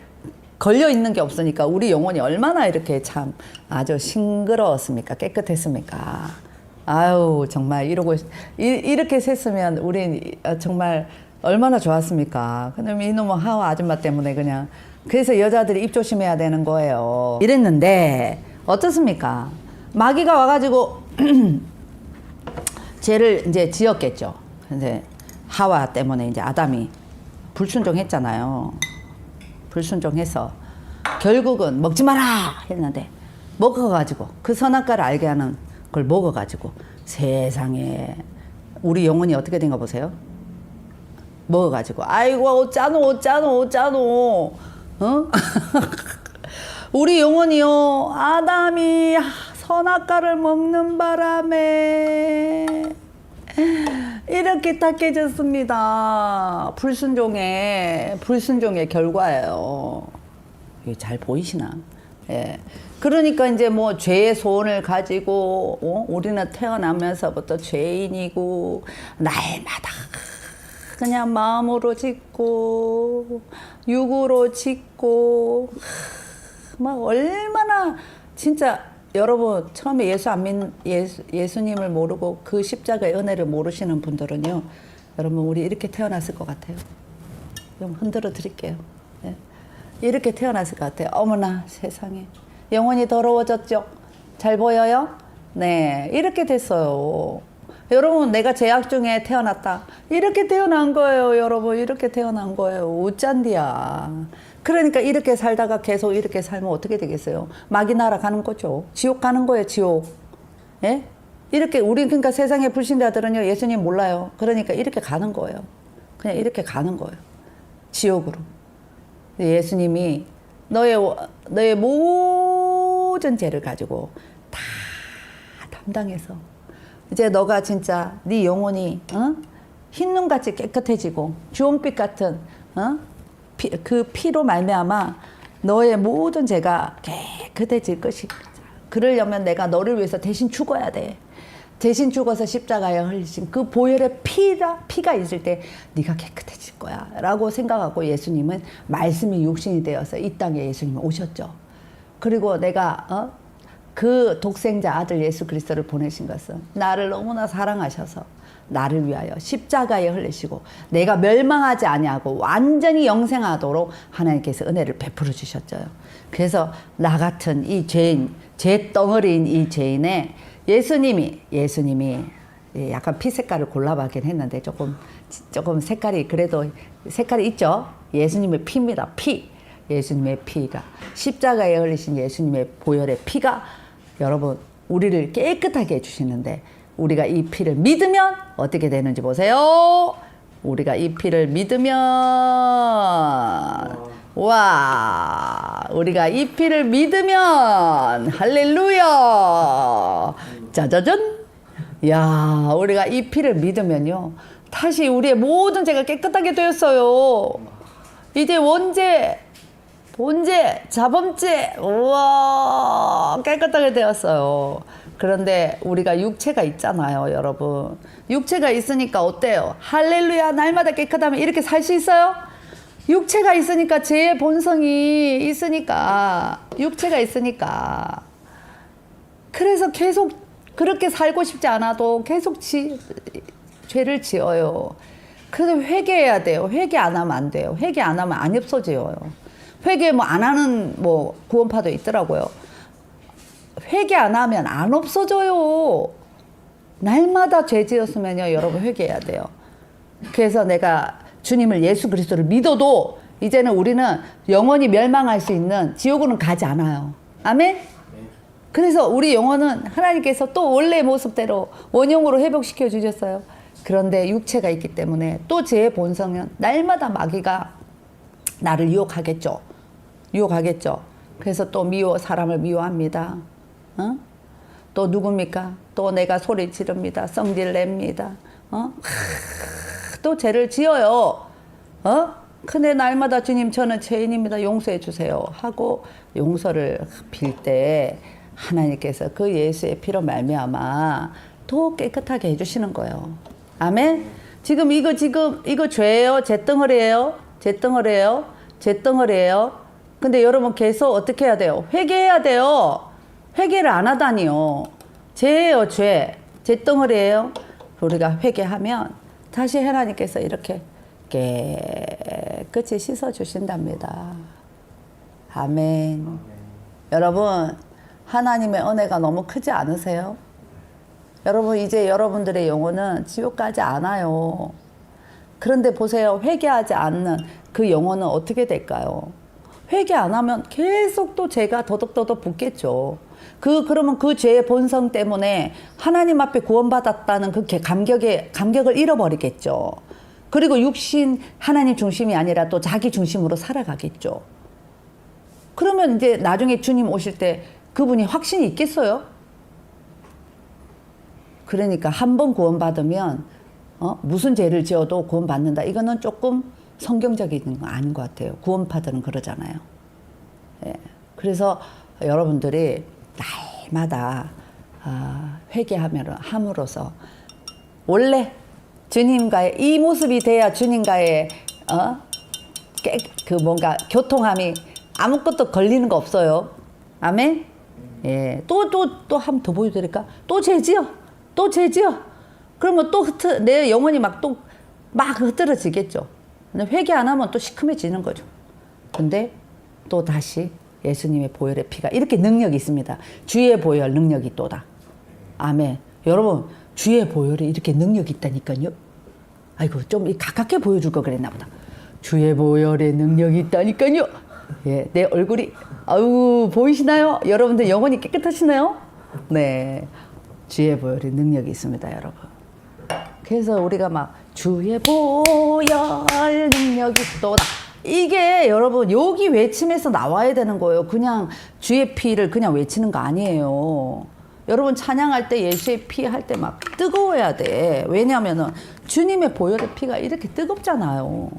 걸려 있는 게 없으니까 우리 영혼이 얼마나 이렇게 참 아주 싱그러웠습니까? 깨끗했습니까? 아유 정말 이렇게 셌으면 우린 정말 얼마나 좋았습니까? 근데 이놈의 하와 아줌마 때문에 그냥 그래서 여자들이 입 조심해야 되는 거예요. 이랬는데 어떻습니까? 마귀가 와가지고 죄를 이제 지었겠죠. 근데 하와 때문에 이제 아담이 불순종했잖아요. 불순종해서 결국은 먹지 마라 했는데 먹어가지고 그 선악과를 알게 하는 그걸 먹어가지고 세상에 우리 영혼이 어떻게 된가 보세요. 먹어가지고 아이고 어쩌노 우리 영혼이요 아담이 선악과를 먹는 바람에 이렇게 탁해졌습니다. 불순종의 결과예요. 이게 잘 보이시나? 예. 그러니까 이제 뭐 죄의 소원을 가지고 우리는 태어나면서부터 죄인이고 날마다 그냥 마음으로 짓고 육으로 짓고 막 얼마나 진짜 여러분 처음에 예수님을 모르고 그 십자가의 은혜를 모르시는 분들은요 여러분 우리 이렇게 태어났을 것 같아요. 좀 흔들어 드릴게요. 예. 이렇게 태어났을 것 같아요. 어머나 세상에 영혼이 더러워졌죠? 잘 보여요? 네, 이렇게 됐어요. 여러분, 내가 죄악 중에 태어났다. 이렇게 태어난 거예요, 여러분. 이렇게 태어난 거예요. 어쩐디야. 그러니까 이렇게 살다가 계속 이렇게 살면 어떻게 되겠어요? 마귀 나라 가는 거죠. 지옥 가는 거예요, 지옥. 예? 이렇게, 그러니까 세상의 불신자들은요, 예수님 몰라요. 그러니까 이렇게 가는 거예요. 그냥 이렇게 가는 거예요. 지옥으로. 예수님이 너의 모든 죄를 가지고 다 담당해서 이제 너가 진짜 네 영혼이 흰눈같이 깨끗해지고 주홍빛 같은 그 피로 말미암아 너의 모든 죄가 깨끗해질 것이다. 그러려면 내가 너를 위해서 대신 죽어야 돼. 대신 죽어서 십자가에 흘리신 그 보혈의 피가 있을 때 네가 깨끗해질 거야 라고 생각하고 예수님은 말씀이 육신이 되어서 이 땅에 예수님은 오셨죠. 그리고 내가 그 독생자 아들 예수 그리스도를 보내신 것은 나를 너무나 사랑하셔서 나를 위하여 십자가에 흘리시고 내가 멸망하지 아니하고 완전히 영생하도록 하나님께서 은혜를 베풀어 주셨죠. 그래서 나 같은 이 죄인, 죄 덩어리인 이 죄인의 예수님이 약간 피 색깔을 골라봤긴 했는데 조금 색깔이 그래도 색깔이 있죠. 예수님의 피입니다. 피. 예수님의 피가 십자가에 흘리신 예수님의 보혈의 피가 여러분 우리를 깨끗하게 해주시는데 우리가 이 피를 믿으면 어떻게 되는지 보세요. 우리가 이 피를 믿으면 우리가 이 피를 믿으면 할렐루야 짜자잔 야 우리가 이 피를 믿으면요 다시 우리의 모든 죄가 깨끗하게 되었어요. 이제 원죄 본죄 자범죄 우와 깨끗하게 되었어요. 그런데 우리가 육체가 있잖아요 여러분. 육체가 있으니까 어때요? 할렐루야 날마다 깨끗하면 이렇게 살 수 있어요? 육체가 있으니까 죄의 본성이 있으니까 육체가 있으니까 그래서 계속 그렇게 살고 싶지 않아도 계속 죄를 지어요. 그래서 회개해야 돼요. 회개 안 하면 안 돼요. 회개 안 하면 안 없어져요. 회개 안 하는 구원파도 있더라고요. 회개 안 하면 안 없어져요. 날마다 죄 지었으면요 여러분 회개해야 돼요. 그래서 내가 주님을 예수 그리스도를 믿어도 이제는 우리는 영원히 멸망할 수 있는 지옥으로는 가지 않아요. 아멘? 그래서 우리 영혼은 하나님께서 또 원래의 모습대로 원형으로 회복시켜 주셨어요. 그런데 육체가 있기 때문에 또 죄의 본성은 날마다 마귀가 나를 유혹하겠죠. 그래서 또 사람을 미워합니다. 또 누굽니까? 또 내가 소리 지릅니다. 성질 냅니다. 또 죄를 지어요. 근데 날마다 주님 저는 죄인입니다. 용서해 주세요. 하고 용서를 빌 때 하나님께서 그 예수의 피로 말미암아 더 깨끗하게 해주시는 거예요. 아멘? 지금 이거 죄예요? 죄덩어리예요? 죄덩어리예요? 근데 여러분 계속 어떻게 해야 돼요? 회개해야 돼요. 회개를 안 하다니요. 죄예요, 죄. 죄덩어리예요. 우리가 회개하면 다시 하나님께서 이렇게 깨끗이 씻어주신답니다. 아멘. 여러분, 하나님의 은혜가 너무 크지 않으세요? 여러분, 이제 여러분들의 영혼은 지옥 가지 않아요. 그런데 보세요. 회개하지 않는 그 영혼은 어떻게 될까요? 회개 안 하면 계속 또 죄가 더덕더덕 붙겠죠. 그러면 그 죄의 본성 때문에 하나님 앞에 구원받았다는 그 감격을 잃어버리겠죠. 그리고 육신 하나님 중심이 아니라 또 자기 중심으로 살아가겠죠. 그러면 이제 나중에 주님 오실 때 그분이 확신이 있겠어요? 그러니까 한 번 구원받으면 무슨 죄를 지어도 구원받는다. 이거는 조금 성경적인 건 아닌 것 같아요. 구원파들은 그러잖아요. 예. 그래서 여러분들이 날마다 회개함으로써 원래 주님과의 이 모습이 돼야 주님과의 뭔가 교통함이 아무것도 걸리는 거 없어요. 아멘? 예. 또 한 번 더 보여드릴까? 또 죄지어. 그러면 또 내 영혼이 막 흐트러지겠죠. 근데 회개 안 하면 또 시커매지는 거죠. 근데 또 다시 예수님의 보혈의 피가 이렇게 능력이 있습니다. 주의 보혈 능력이 또다. 아멘. 여러분 주의 보혈에 이렇게 능력이 있다니까요. 아이고 좀 가깝게 보여줄 거 그랬나 보다. 주의 보혈에 능력이 있다니까요. 예, 내 얼굴이 보이시나요? 여러분들 영혼이 깨끗하시나요? 네, 주의 보혈에 능력이 있습니다, 여러분. 그래서 우리가 막 주의 보혈 능력이 또다. 이게 여러분 여기 외침에서 나와야 되는 거예요. 그냥 주의 피를 그냥 외치는 거 아니에요. 여러분 찬양할 때 예수의 피 할 때 막 뜨거워야 돼. 왜냐하면은 주님의 보혈의 피가 이렇게 뜨겁잖아요.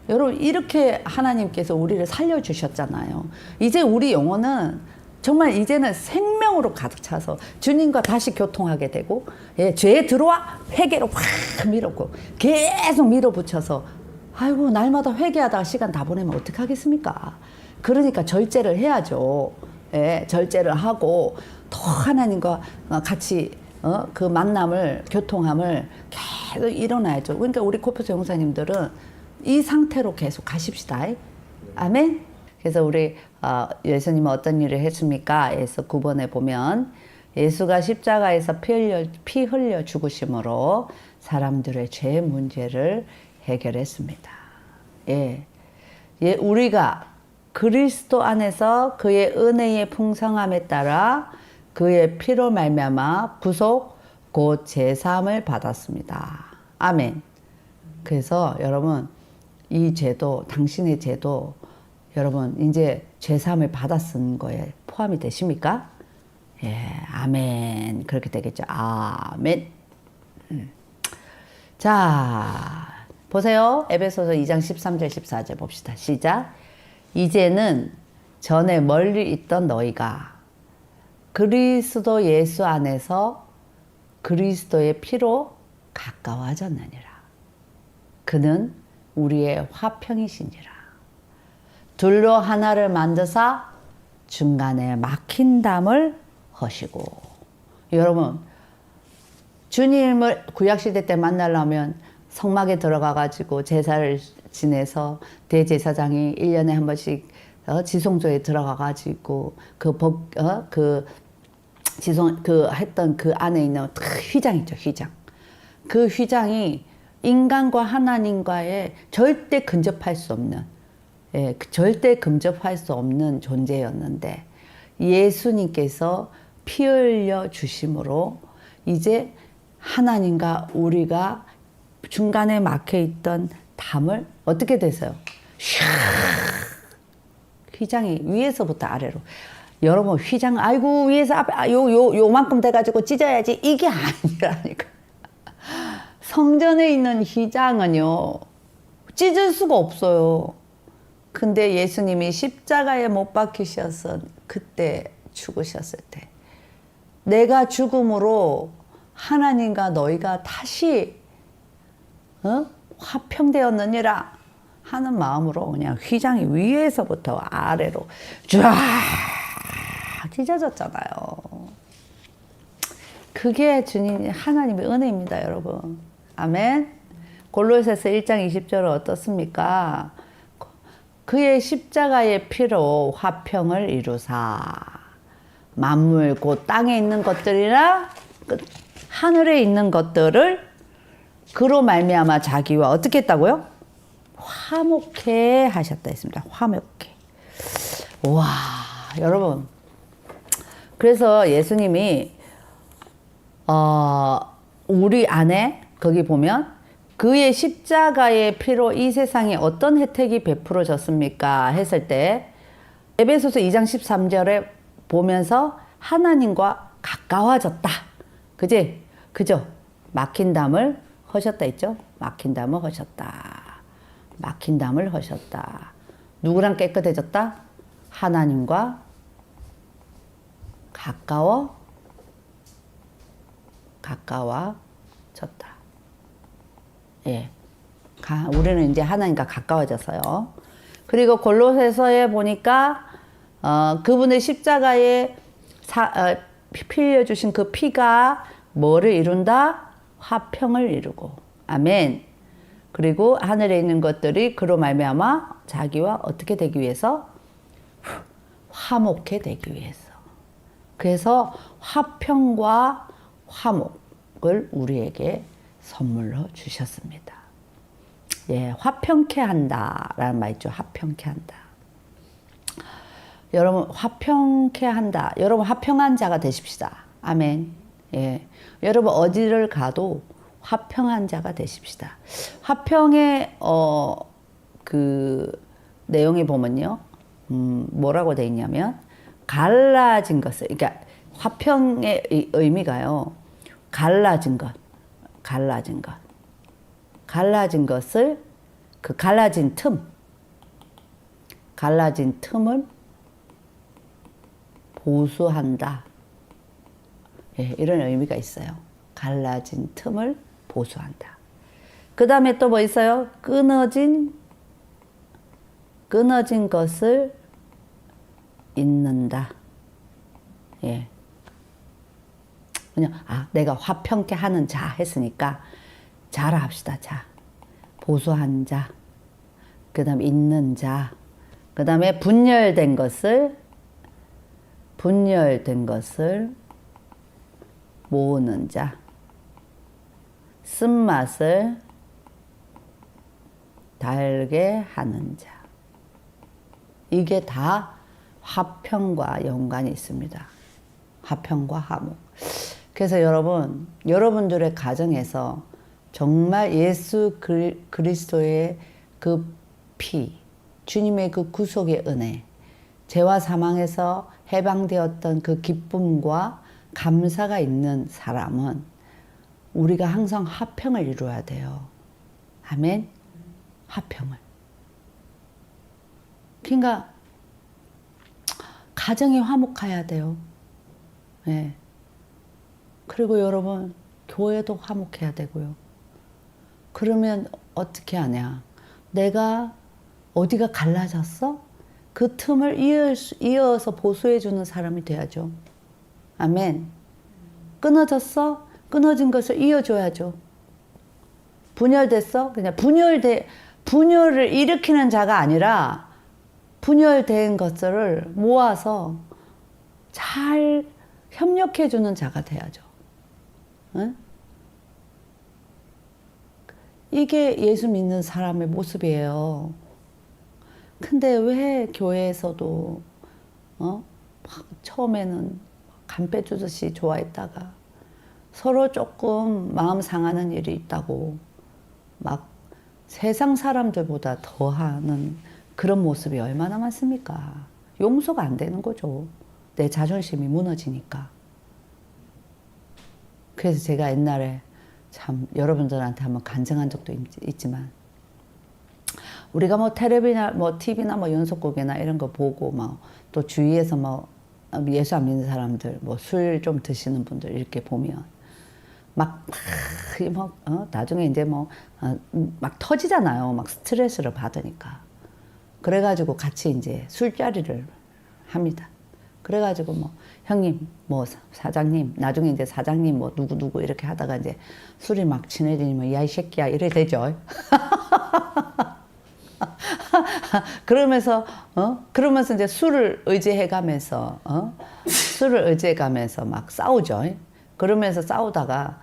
여러분 이렇게 하나님께서 우리를 살려주셨잖아요. 이제 우리 영혼은 정말 이제는 생명으로 가득 차서 주님과 다시 교통하게 되고, 예, 죄에 들어와 회개로 확 밀었고 계속 밀어붙여서 아이고 날마다 회개하다가 시간 다 보내면 어떡하겠습니까? 그러니까 절제를 해야죠. 예, 절제를 하고 더 하나님과 같이 그 만남을, 교통함을 계속 일어나야죠. 그러니까 우리 코프스 용사님들은 이 상태로 계속 가십시다. 아멘. 그래서 우리 예수님은 어떤 일을 했습니까? 에서 9번에 보면 예수가 십자가에서 피 흘려 죽으심으로 사람들의 죄 문제를 해결했습니다. 예, 우리가 그리스도 안에서 그의 은혜의 풍성함에 따라 그의 피로 말미암아 구속 곧 제사함을 받았습니다. 아멘. 그래서 여러분 이 죄도, 당신의 죄도 여러분 이제 제사함을 받았은 거에 포함이 되십니까? 예, 아멘. 그렇게 되겠죠. 아멘. 자, 보세요. 에베소서 2장 13절 14절 봅시다. 시작. 이제는 전에 멀리 있던 너희가 그리스도 예수 안에서 그리스도의 피로 가까워졌느니라. 그는 우리의 화평이시니라. 둘로 하나를 만드사 중간에 막힌 담을 허시고. 여러분, 주님을 구약시대 때 만나려면 성막에 들어가가지고 제사를 지내서 대제사장이 1년에 한 번씩 지성소에 들어가가지고 했던 그 안에 있는 휘장 있죠, 휘장. 그 휘장이 인간과 하나님과의 절대 근접할 수 없는, 예, 절대 근접할 수 없는 존재였는데 예수님께서 피 흘려 주심으로 이제 하나님과 우리가 중간에 막혀 있던 담을 어떻게 됐어요? 휘장이 위에서부터 아래로. 여러분 휘장 아이고 위에서 앞에 요만큼 돼가지고 찢어야지 이게 아니라니까. 성전에 있는 휘장은요 찢을 수가 없어요. 근데 예수님이 십자가에 못 박히셔서 그때 죽으셨을 때 내가 죽음으로 하나님과 너희가 다시 화평되었느니라 하는 마음으로 그냥 휘장이 위에서부터 아래로 쫙 찢어졌잖아요. 그게 주님 하나님의 은혜입니다, 여러분. 아멘. 골로새서 1장 20절은 어떻습니까? 그의 십자가의 피로 화평을 이루사 만물 곧 땅에 있는 것들이나 하늘에 있는 것들을 그로 말미암아 자기와 어떻게 했다고요? 화목해 하셨다 했습니다. 화목해. 와, 여러분. 그래서 예수님이 우리 안에 거기 보면 그의 십자가의 피로 이 세상에 어떤 혜택이 베풀어졌습니까? 했을 때 에베소서 2장 13절에 보면서 하나님과 가까워졌다. 그지? 그죠? 막힌 담을 허셨다 했죠? 막힌 담을 허셨다. 막힌 담을 허셨다. 누구랑 깨끗해졌다? 하나님과 가까워졌다. 예. 우리는 이제 하나님과 가까워졌어요. 그리고 골로새서에 보니까 그분의 십자가에 피 흘려주신 그 피가 뭐를 이룬다? 화평을 이루고. 아멘. 그리고 하늘에 있는 것들이 그로 말미암아 자기와 어떻게 되기 위해서? 화목해 되기 위해서. 그래서 화평과 화목을 우리에게 선물로 주셨습니다. 예, 화평케 한다라는 말 있죠. 화평케 한다. 여러분, 화평케 한다. 여러분, 화평한 자가 되십시다. 아멘. 예. 여러분, 어디를 가도 화평한 자가 되십시다. 화평의, 그, 내용에 보면요. 뭐라고 되어 있냐면, 갈라진 것을, 그러니까, 화평의 의미가요. 갈라진 것. 갈라진 것을, 그 갈라진 틈을 보수한다. 예, 이런 의미가 있어요. 갈라진 틈을 보수한다. 그 다음에 또 뭐 있어요? 끊어진 것을 잇는다. 예. 그냥, 내가 화평케 하는 자 했으니까, 자라 합시다, 자. 보수한 자. 그 다음에 잇는 자. 그 다음에 분열된 것을 모으는 자. 쓴맛을 달게 하는 자. 이게 다 화평과 연관이 있습니다. 화평과 화목. 그래서 여러분들의 가정에서 정말 예수 그리스도의 그 피, 주님의 그 구속의 은혜, 죄와 사망에서 해방되었던 그 기쁨과 감사가 있는 사람은 우리가 항상 화평을 이루어야 돼요. 아멘? 화평을. 그러니까 가정이 화목해야 돼요. 네. 그리고 여러분 교회도 화목해야 되고요. 그러면 어떻게 하냐? 내가 어디가 갈라졌어? 그 틈을 이어서 보수해주는 사람이 돼야죠. 아멘. 끊어졌어? 끊어진 것을 이어줘야죠. 분열됐어? 그냥 분열을 일으키는 자가 아니라 분열된 것들을 모아서 잘 협력해주는 자가 돼야죠. 응? 이게 예수 믿는 사람의 모습이에요. 근데 왜 교회에서도 처음에는 간 빼주듯이 좋아했다가 서로 조금 마음 상하는 일이 있다고 막 세상 사람들보다 더하는 그런 모습이 얼마나 많습니까? 용서가 안 되는 거죠. 내 자존심이 무너지니까. 그래서 제가 옛날에 참 여러분들한테 한번 간증한 적도 있지만 우리가 뭐 텔레비나 뭐 TV나 뭐 연속곡이나 이런 거 보고 뭐 또 주위에서 뭐 예수 안 믿는 사람들 뭐 술 좀 드시는 분들 이렇게 보면 나중에 이제 막 터지잖아요. 막 스트레스를 받으니까. 그래가지고 같이 이제 술자리를 합니다. 그래가지고 뭐 형님, 뭐 사장님, 나중에 이제 사장님 뭐 누구 이렇게 하다가 이제 술이 막 친해지면 야 이 새끼야 이래 되죠. 그러면서 이제 술을 의지해가면서 막 싸우죠. 그러면서 싸우다가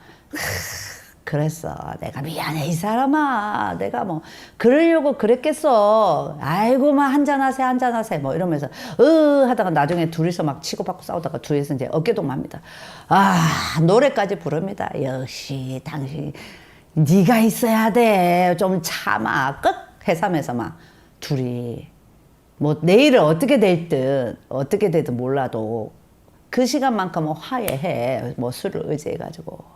그랬어. 내가 미안해 이 사람아. 내가 뭐 그러려고 그랬겠어. 아이고 막 한잔하세 뭐 이러면서 하다가 나중에 둘이서 막 치고받고 싸우다가 둘이서 이제 어깨동무합니다. 노래까지 부릅니다. 역시 당신 네가 있어야 돼. 좀 참아. 끝 해삼에서 막 둘이 뭐 내일은 어떻게 되든 몰라도 그 시간만큼은 화해해. 뭐 술을 의지해가지고.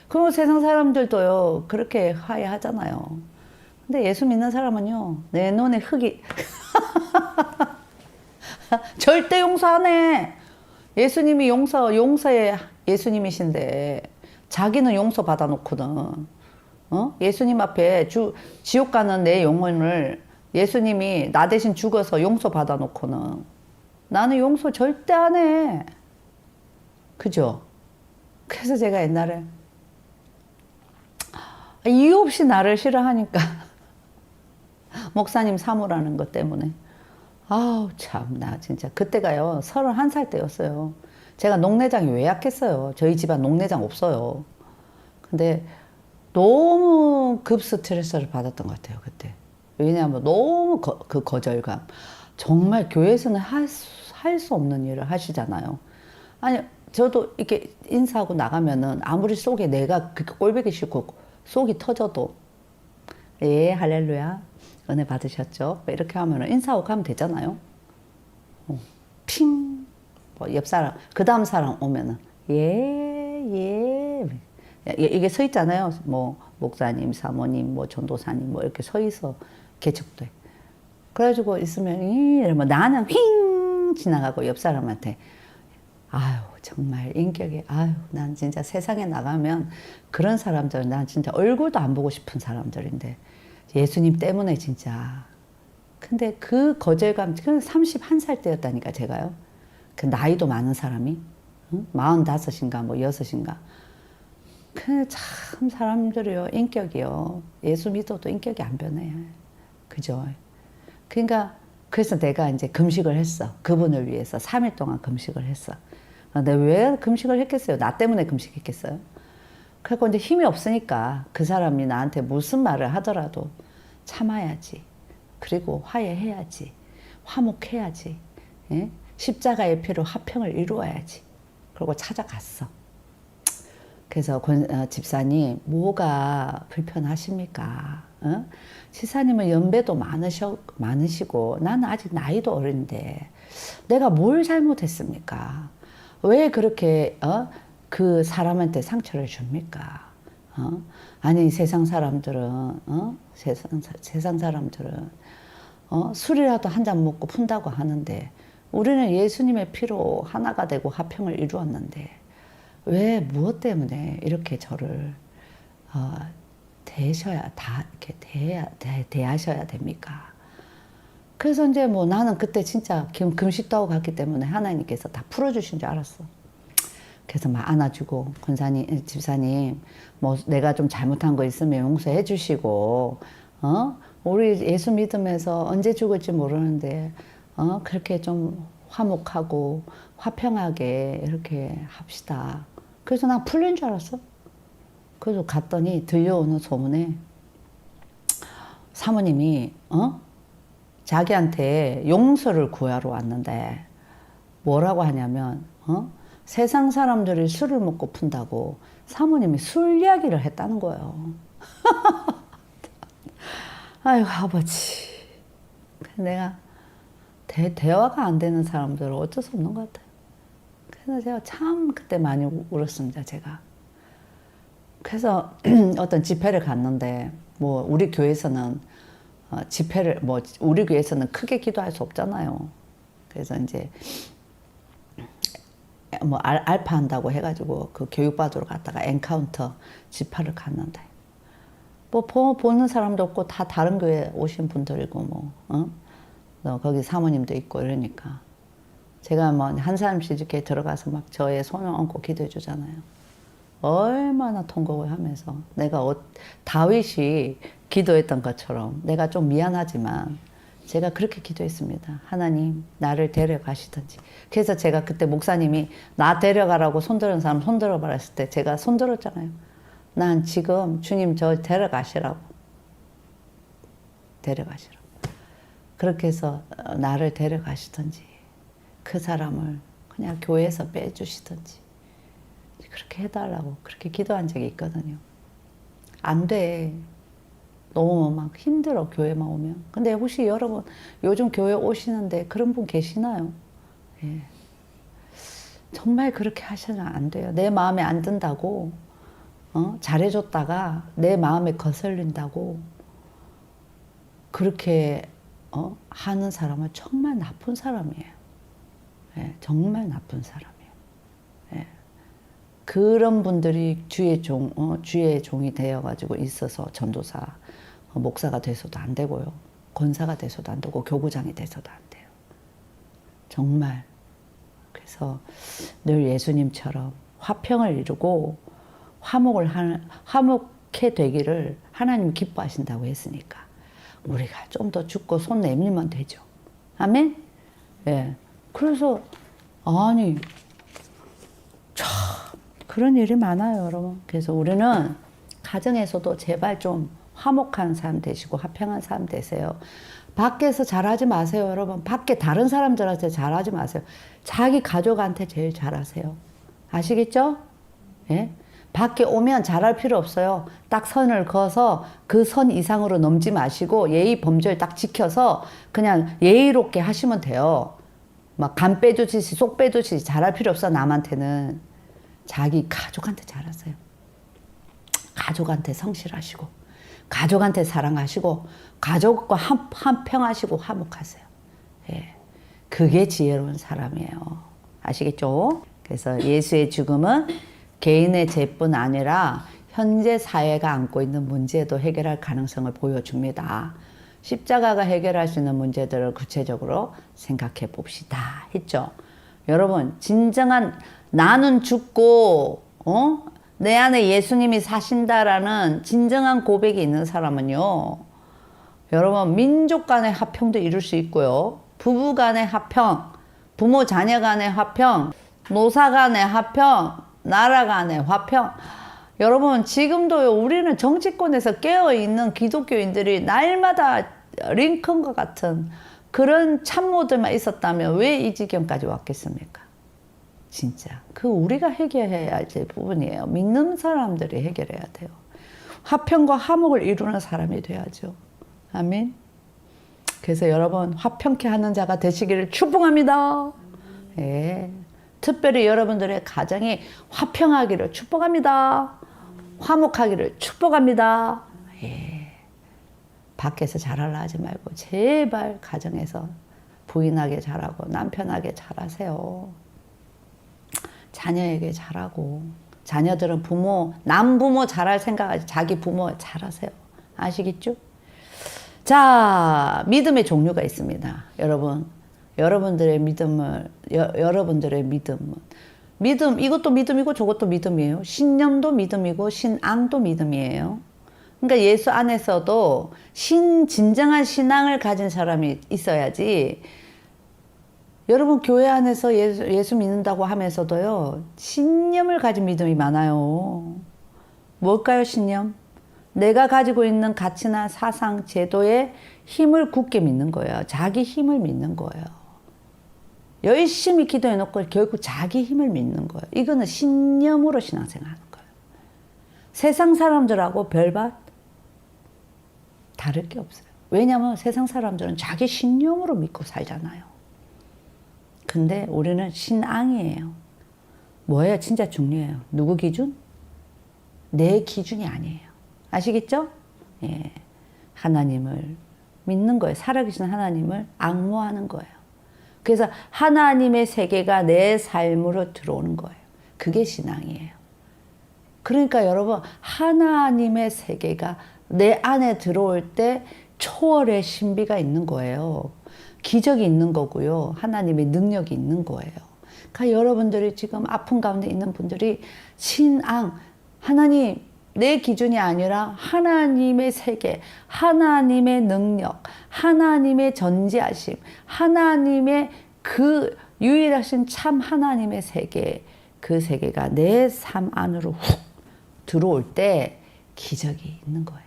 그리고 세상 사람들도요, 그렇게 화해하잖아요. 근데 예수 믿는 사람은요, 내 눈에 흙이, 절대 용서 안 해. 예수님이 용서의 예수님이신데, 자기는 용서 받아놓고는, 예수님 앞에 지옥 가는 내 영혼을 예수님이 나 대신 죽어서 용서 받아놓고는, 나는 용서 절대 안 해. 그죠? 그래서 제가 옛날에, 이유 없이 나를 싫어하니까 목사님 사모라는 것 때문에 참 나 진짜 그때가요 31살 때였어요. 제가 녹내장이 왜 약했어요. 저희 집안 녹내장 없어요. 근데 너무 급 스트레스를 받았던 것 같아요 그때. 왜냐하면 너무 그 거절감. 정말 교회에서는 할 수 없는 일을 하시잖아요. 아니 저도 이렇게 인사하고 나가면은 아무리 속에 내가 그렇게 꼴보기 싫고 속이 터져도 예 할렐루야 은혜 받으셨죠? 이렇게 하면 인사하고 가면 되잖아요. 핑 뭐 옆 사람 그 다음 사람 오면은 예 이게 서 있잖아요. 뭐 목사님 사모님 뭐 전도사님 뭐 이렇게 서 있어 개척돼. 그래가지고 있으면 이러면 나는 휙 지나가고 옆 사람한테 아유, 정말 인격이, 아유, 난 진짜 세상에 나가면 그런 사람들, 난 진짜 얼굴도 안 보고 싶은 사람들인데, 예수님 때문에 진짜. 근데 그 거절감, 그 31살 때였다니까, 제가요. 그 나이도 많은 사람이, 응? 45인가, 뭐 6인가. 그 참 사람들이요, 인격이요. 예수 믿어도 인격이 안 변해. 그죠? 그러니까, 그래서 내가 이제 금식을 했어. 그분을 위해서 3일 동안 금식을 했어. 근데 왜 금식을 했겠어요? 나 때문에 금식했겠어요? 그래서 이제 힘이 없으니까 그 사람이 나한테 무슨 말을 하더라도 참아야지. 그리고 화해해야지. 화목해야지. 예? 십자가의 피로 화평을 이루어야지. 그리고 찾아갔어. 그래서 집사님, 뭐가 불편하십니까? 어? 집사님은 연배도 많으시고 나는 아직 나이도 어린데 내가 뭘 잘못했습니까? 왜 그렇게 그 사람한테 상처를 줍니까? 아니 세상 사람들은 세상 사람들은 술이라도 한 잔 먹고 푼다고 하는데 우리는 예수님의 피로 하나가 되고 화평을 이루었는데 왜 무엇 때문에 이렇게 저를 대하셔야 됩니까? 그래서 이제 뭐 나는 그때 진짜 금식도 하고 갔기 때문에 하나님께서 다 풀어주신 줄 알았어. 그래서 막 안아주고 집사님 뭐 내가 좀 잘못한 거 있으면 용서해 주시고 우리 예수 믿으면서 언제 죽을지 모르는데 그렇게 좀 화목하고 화평하게 이렇게 합시다. 그래서 난 풀린 줄 알았어. 그래서 갔더니 들려오는 소문에 사모님이 자기한테 용서를 구하러 왔는데 뭐라고 하냐면 세상 사람들이 술을 먹고 푼다고 사모님이 술 이야기를 했다는 거예요. 아이고 아버지. 내가 대화가 안 되는 사람들은 어쩔 수 없는 것 같아요. 그래서 제가 참 그때 많이 울었습니다. 제가. 그래서 어떤 집회를 갔는데 뭐 우리 교회에서는 집회를 뭐 우리 교회에서는 크게 기도할 수 없잖아요. 그래서 이제 뭐 알파 한다고 해가지고 그 교육받으러 갔다가 엔카운터 집회를 갔는데 뭐 보는 사람도 없고 다 다른 교회 오신 분들이고 거기 사모님도 있고 이러니까 제가 뭐 한 사람씩 이렇게 들어가서 막 저의 손을 얹고 기도해 주잖아요. 얼마나 통곡을 하면서 내가 다윗이 기도했던 것처럼 내가 좀 미안하지만 제가 그렇게 기도했습니다. 하나님 나를 데려가시든지. 그래서 제가 그때 목사님이 나 데려가라고 손드는 사람 손들어봐라 했을 때 제가 손들었잖아요. 난 지금 주님 저 데려가시라고. 그렇게 해서 나를 데려가시든지 그 사람을 그냥 교회에서 빼주시든지 그렇게 해달라고 그렇게 기도한 적이 있거든요. 안 돼. 너무 막 힘들어 교회만 오면. 근데 혹시 여러분 요즘 교회 오시는데 그런 분 계시나요? 예. 정말 그렇게 하시면 안 돼요. 내 마음에 안 든다고 잘해줬다가 내 마음에 거슬린다고 그렇게 하는 사람은 정말 나쁜 사람이에요. 예, 정말 나쁜 사람이에요. 예. 그런 분들이 주의 종이 되어가지고 있어서 전도사, 목사가 돼서도 안 되고요. 권사가 돼서도 안 되고 교구장이 돼서도 안 돼요. 정말. 그래서 늘 예수님처럼 화평을 이루고 화목해 되기를 하나님 기뻐하신다고 했으니까 우리가 좀 더 죽고 손 내밀면 되죠. 아멘? 예. 그래서 아니 참 그런 일이 많아요, 여러분. 그래서 우리는 가정에서도 제발 좀 화목한 사람 되시고 화평한 사람 되세요. 밖에서 잘하지 마세요, 여러분. 밖에 다른 사람들한테 잘하지 마세요. 자기 가족한테 제일 잘하세요. 아시겠죠? 예? 밖에 오면 잘할 필요 없어요. 딱 선을 그어서 그 선 이상으로 넘지 마시고 예의 범절 딱 지켜서 그냥 예의롭게 하시면 돼요. 막 간 빼주듯이 쏙 빼주듯이 잘할 필요 없어. 남한테는. 자기 가족한테 잘하세요. 가족한테 성실하시고 가족한테 사랑하시고 가족과 한평하시고 화목하세요. 예. 그게 지혜로운 사람이에요. 아시겠죠? 그래서 예수의 죽음은 개인의 죄뿐 아니라 현재 사회가 안고 있는 문제도 해결할 가능성을 보여줍니다. 십자가가 해결할 수 있는 문제들을 구체적으로 생각해 봅시다 했죠. 여러분, 진정한 나는 죽고 내 안에 예수님이 사신다라는 진정한 고백이 있는 사람은요, 여러분, 민족 간의 화평도 이룰 수 있고요, 부부 간의 화평, 부모 자녀 간의 화평, 노사 간의 화평, 나라 간의 화평. 여러분, 지금도 우리는 정치권에서 깨어있는 기독교인들이 날마다 링컨과 같은 그런 참모들만 있었다면 왜 이 지경까지 왔겠습니까? 진짜 그 우리가 해결해야 할 부분이에요. 믿는 사람들이 해결해야 돼요. 화평과 화목을 이루는 사람이 돼야죠. 아멘. 그래서 여러분, 화평케 하는 자가 되시기를 축복합니다. 예. 특별히 여러분들의 가정이 화평하기를 축복합니다. 화목하기를 축복합니다. 예. 밖에서 잘하려 하지 말고 제발 가정에서 부인에게 잘하고 남편에게 잘하세요. 자녀에게 잘하고, 자녀들은 부모, 남부모 잘할 생각하지 자기 부모 잘하세요. 아시겠죠? 자, 믿음의 종류가 있습니다. 여러분, 여러분들의 믿음은 믿음, 이것도 믿음이고 저것도 믿음이에요. 신념도 믿음이고 신앙도 믿음이에요. 그러니까 예수 안에서도 진정한 신앙을 가진 사람이 있어야지. 여러분, 교회 안에서 예수 믿는다고 하면서도요, 신념을 가진 믿음이 많아요. 뭘까요, 신념? 내가 가지고 있는 가치나 사상, 제도에 힘을 굳게 믿는 거예요. 자기 힘을 믿는 거예요. 열심히 기도해놓고 결국 자기 힘을 믿는 거예요. 이거는 신념으로 신앙생활하는 거예요. 세상 사람들하고 별반 다를 게 없어요. 왜냐하면 세상 사람들은 자기 신념으로 믿고 살잖아요. 근데 우리는 신앙이에요. 뭐예요? 진짜 중요해요. 누구 기준? 내 기준이 아니에요. 아시겠죠? 예. 하나님을 믿는 거예요. 살아계신 하나님을 앙모하는 거예요. 그래서 하나님의 세계가 내 삶으로 들어오는 거예요. 그게 신앙이에요. 그러니까 여러분, 하나님의 세계가 내 안에 들어올 때 초월의 신비가 있는 거예요. 기적이 있는 거고요. 하나님의 능력이 있는 거예요. 그러니까 여러분들이 지금 아픈 가운데 있는 분들이 신앙, 하나님, 내 기준이 아니라 하나님의 세계, 하나님의 능력, 하나님의 전지하심, 하나님의 그 유일하신 참 하나님의 세계, 그 세계가 내 삶 안으로 훅 들어올 때 기적이 있는 거예요.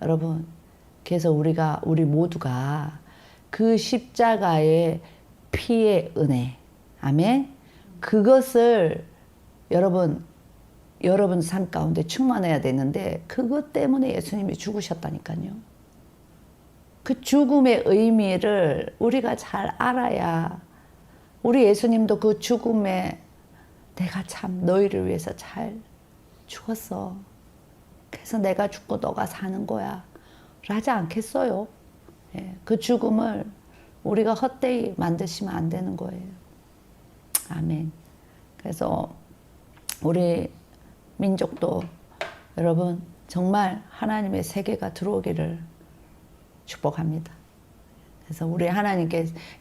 여러분, 그래서 우리 모두가 그 십자가의 피의 은혜, 아멘? 그것을 여러분 삶 가운데 충만해야 되는데 그것 때문에 예수님이 죽으셨다니까요. 그 죽음의 의미를 우리가 잘 알아야, 우리 예수님도 그 죽음에 내가 참 너희를 위해서 잘 죽었어. 그래서 내가 죽고 너가 사는 거야. 하지 않겠어요? 예, 그 죽음을 우리가 헛되이 만드시면 안 되는 거예요. 아멘. 그래서 우리 민족도 여러분 정말 하나님의 세계가 들어오기를 축복합니다. 그래서 우리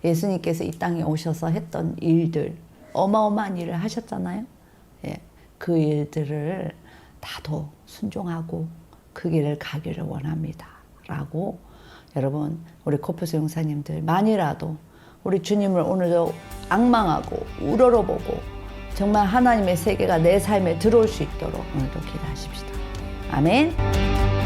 예수님께서 이 땅에 오셔서 했던 일들, 어마어마한 일을 하셨잖아요. 예, 그 일들을 다도 순종하고 그 길을 가기를 원합니다. 라고 여러분, 우리 코프스 용사님들 만이라도 우리 주님을 오늘도 앙망하고 우러러보고 정말 하나님의 세계가 내 삶에 들어올 수 있도록 오늘도 기도하십시다. 아멘.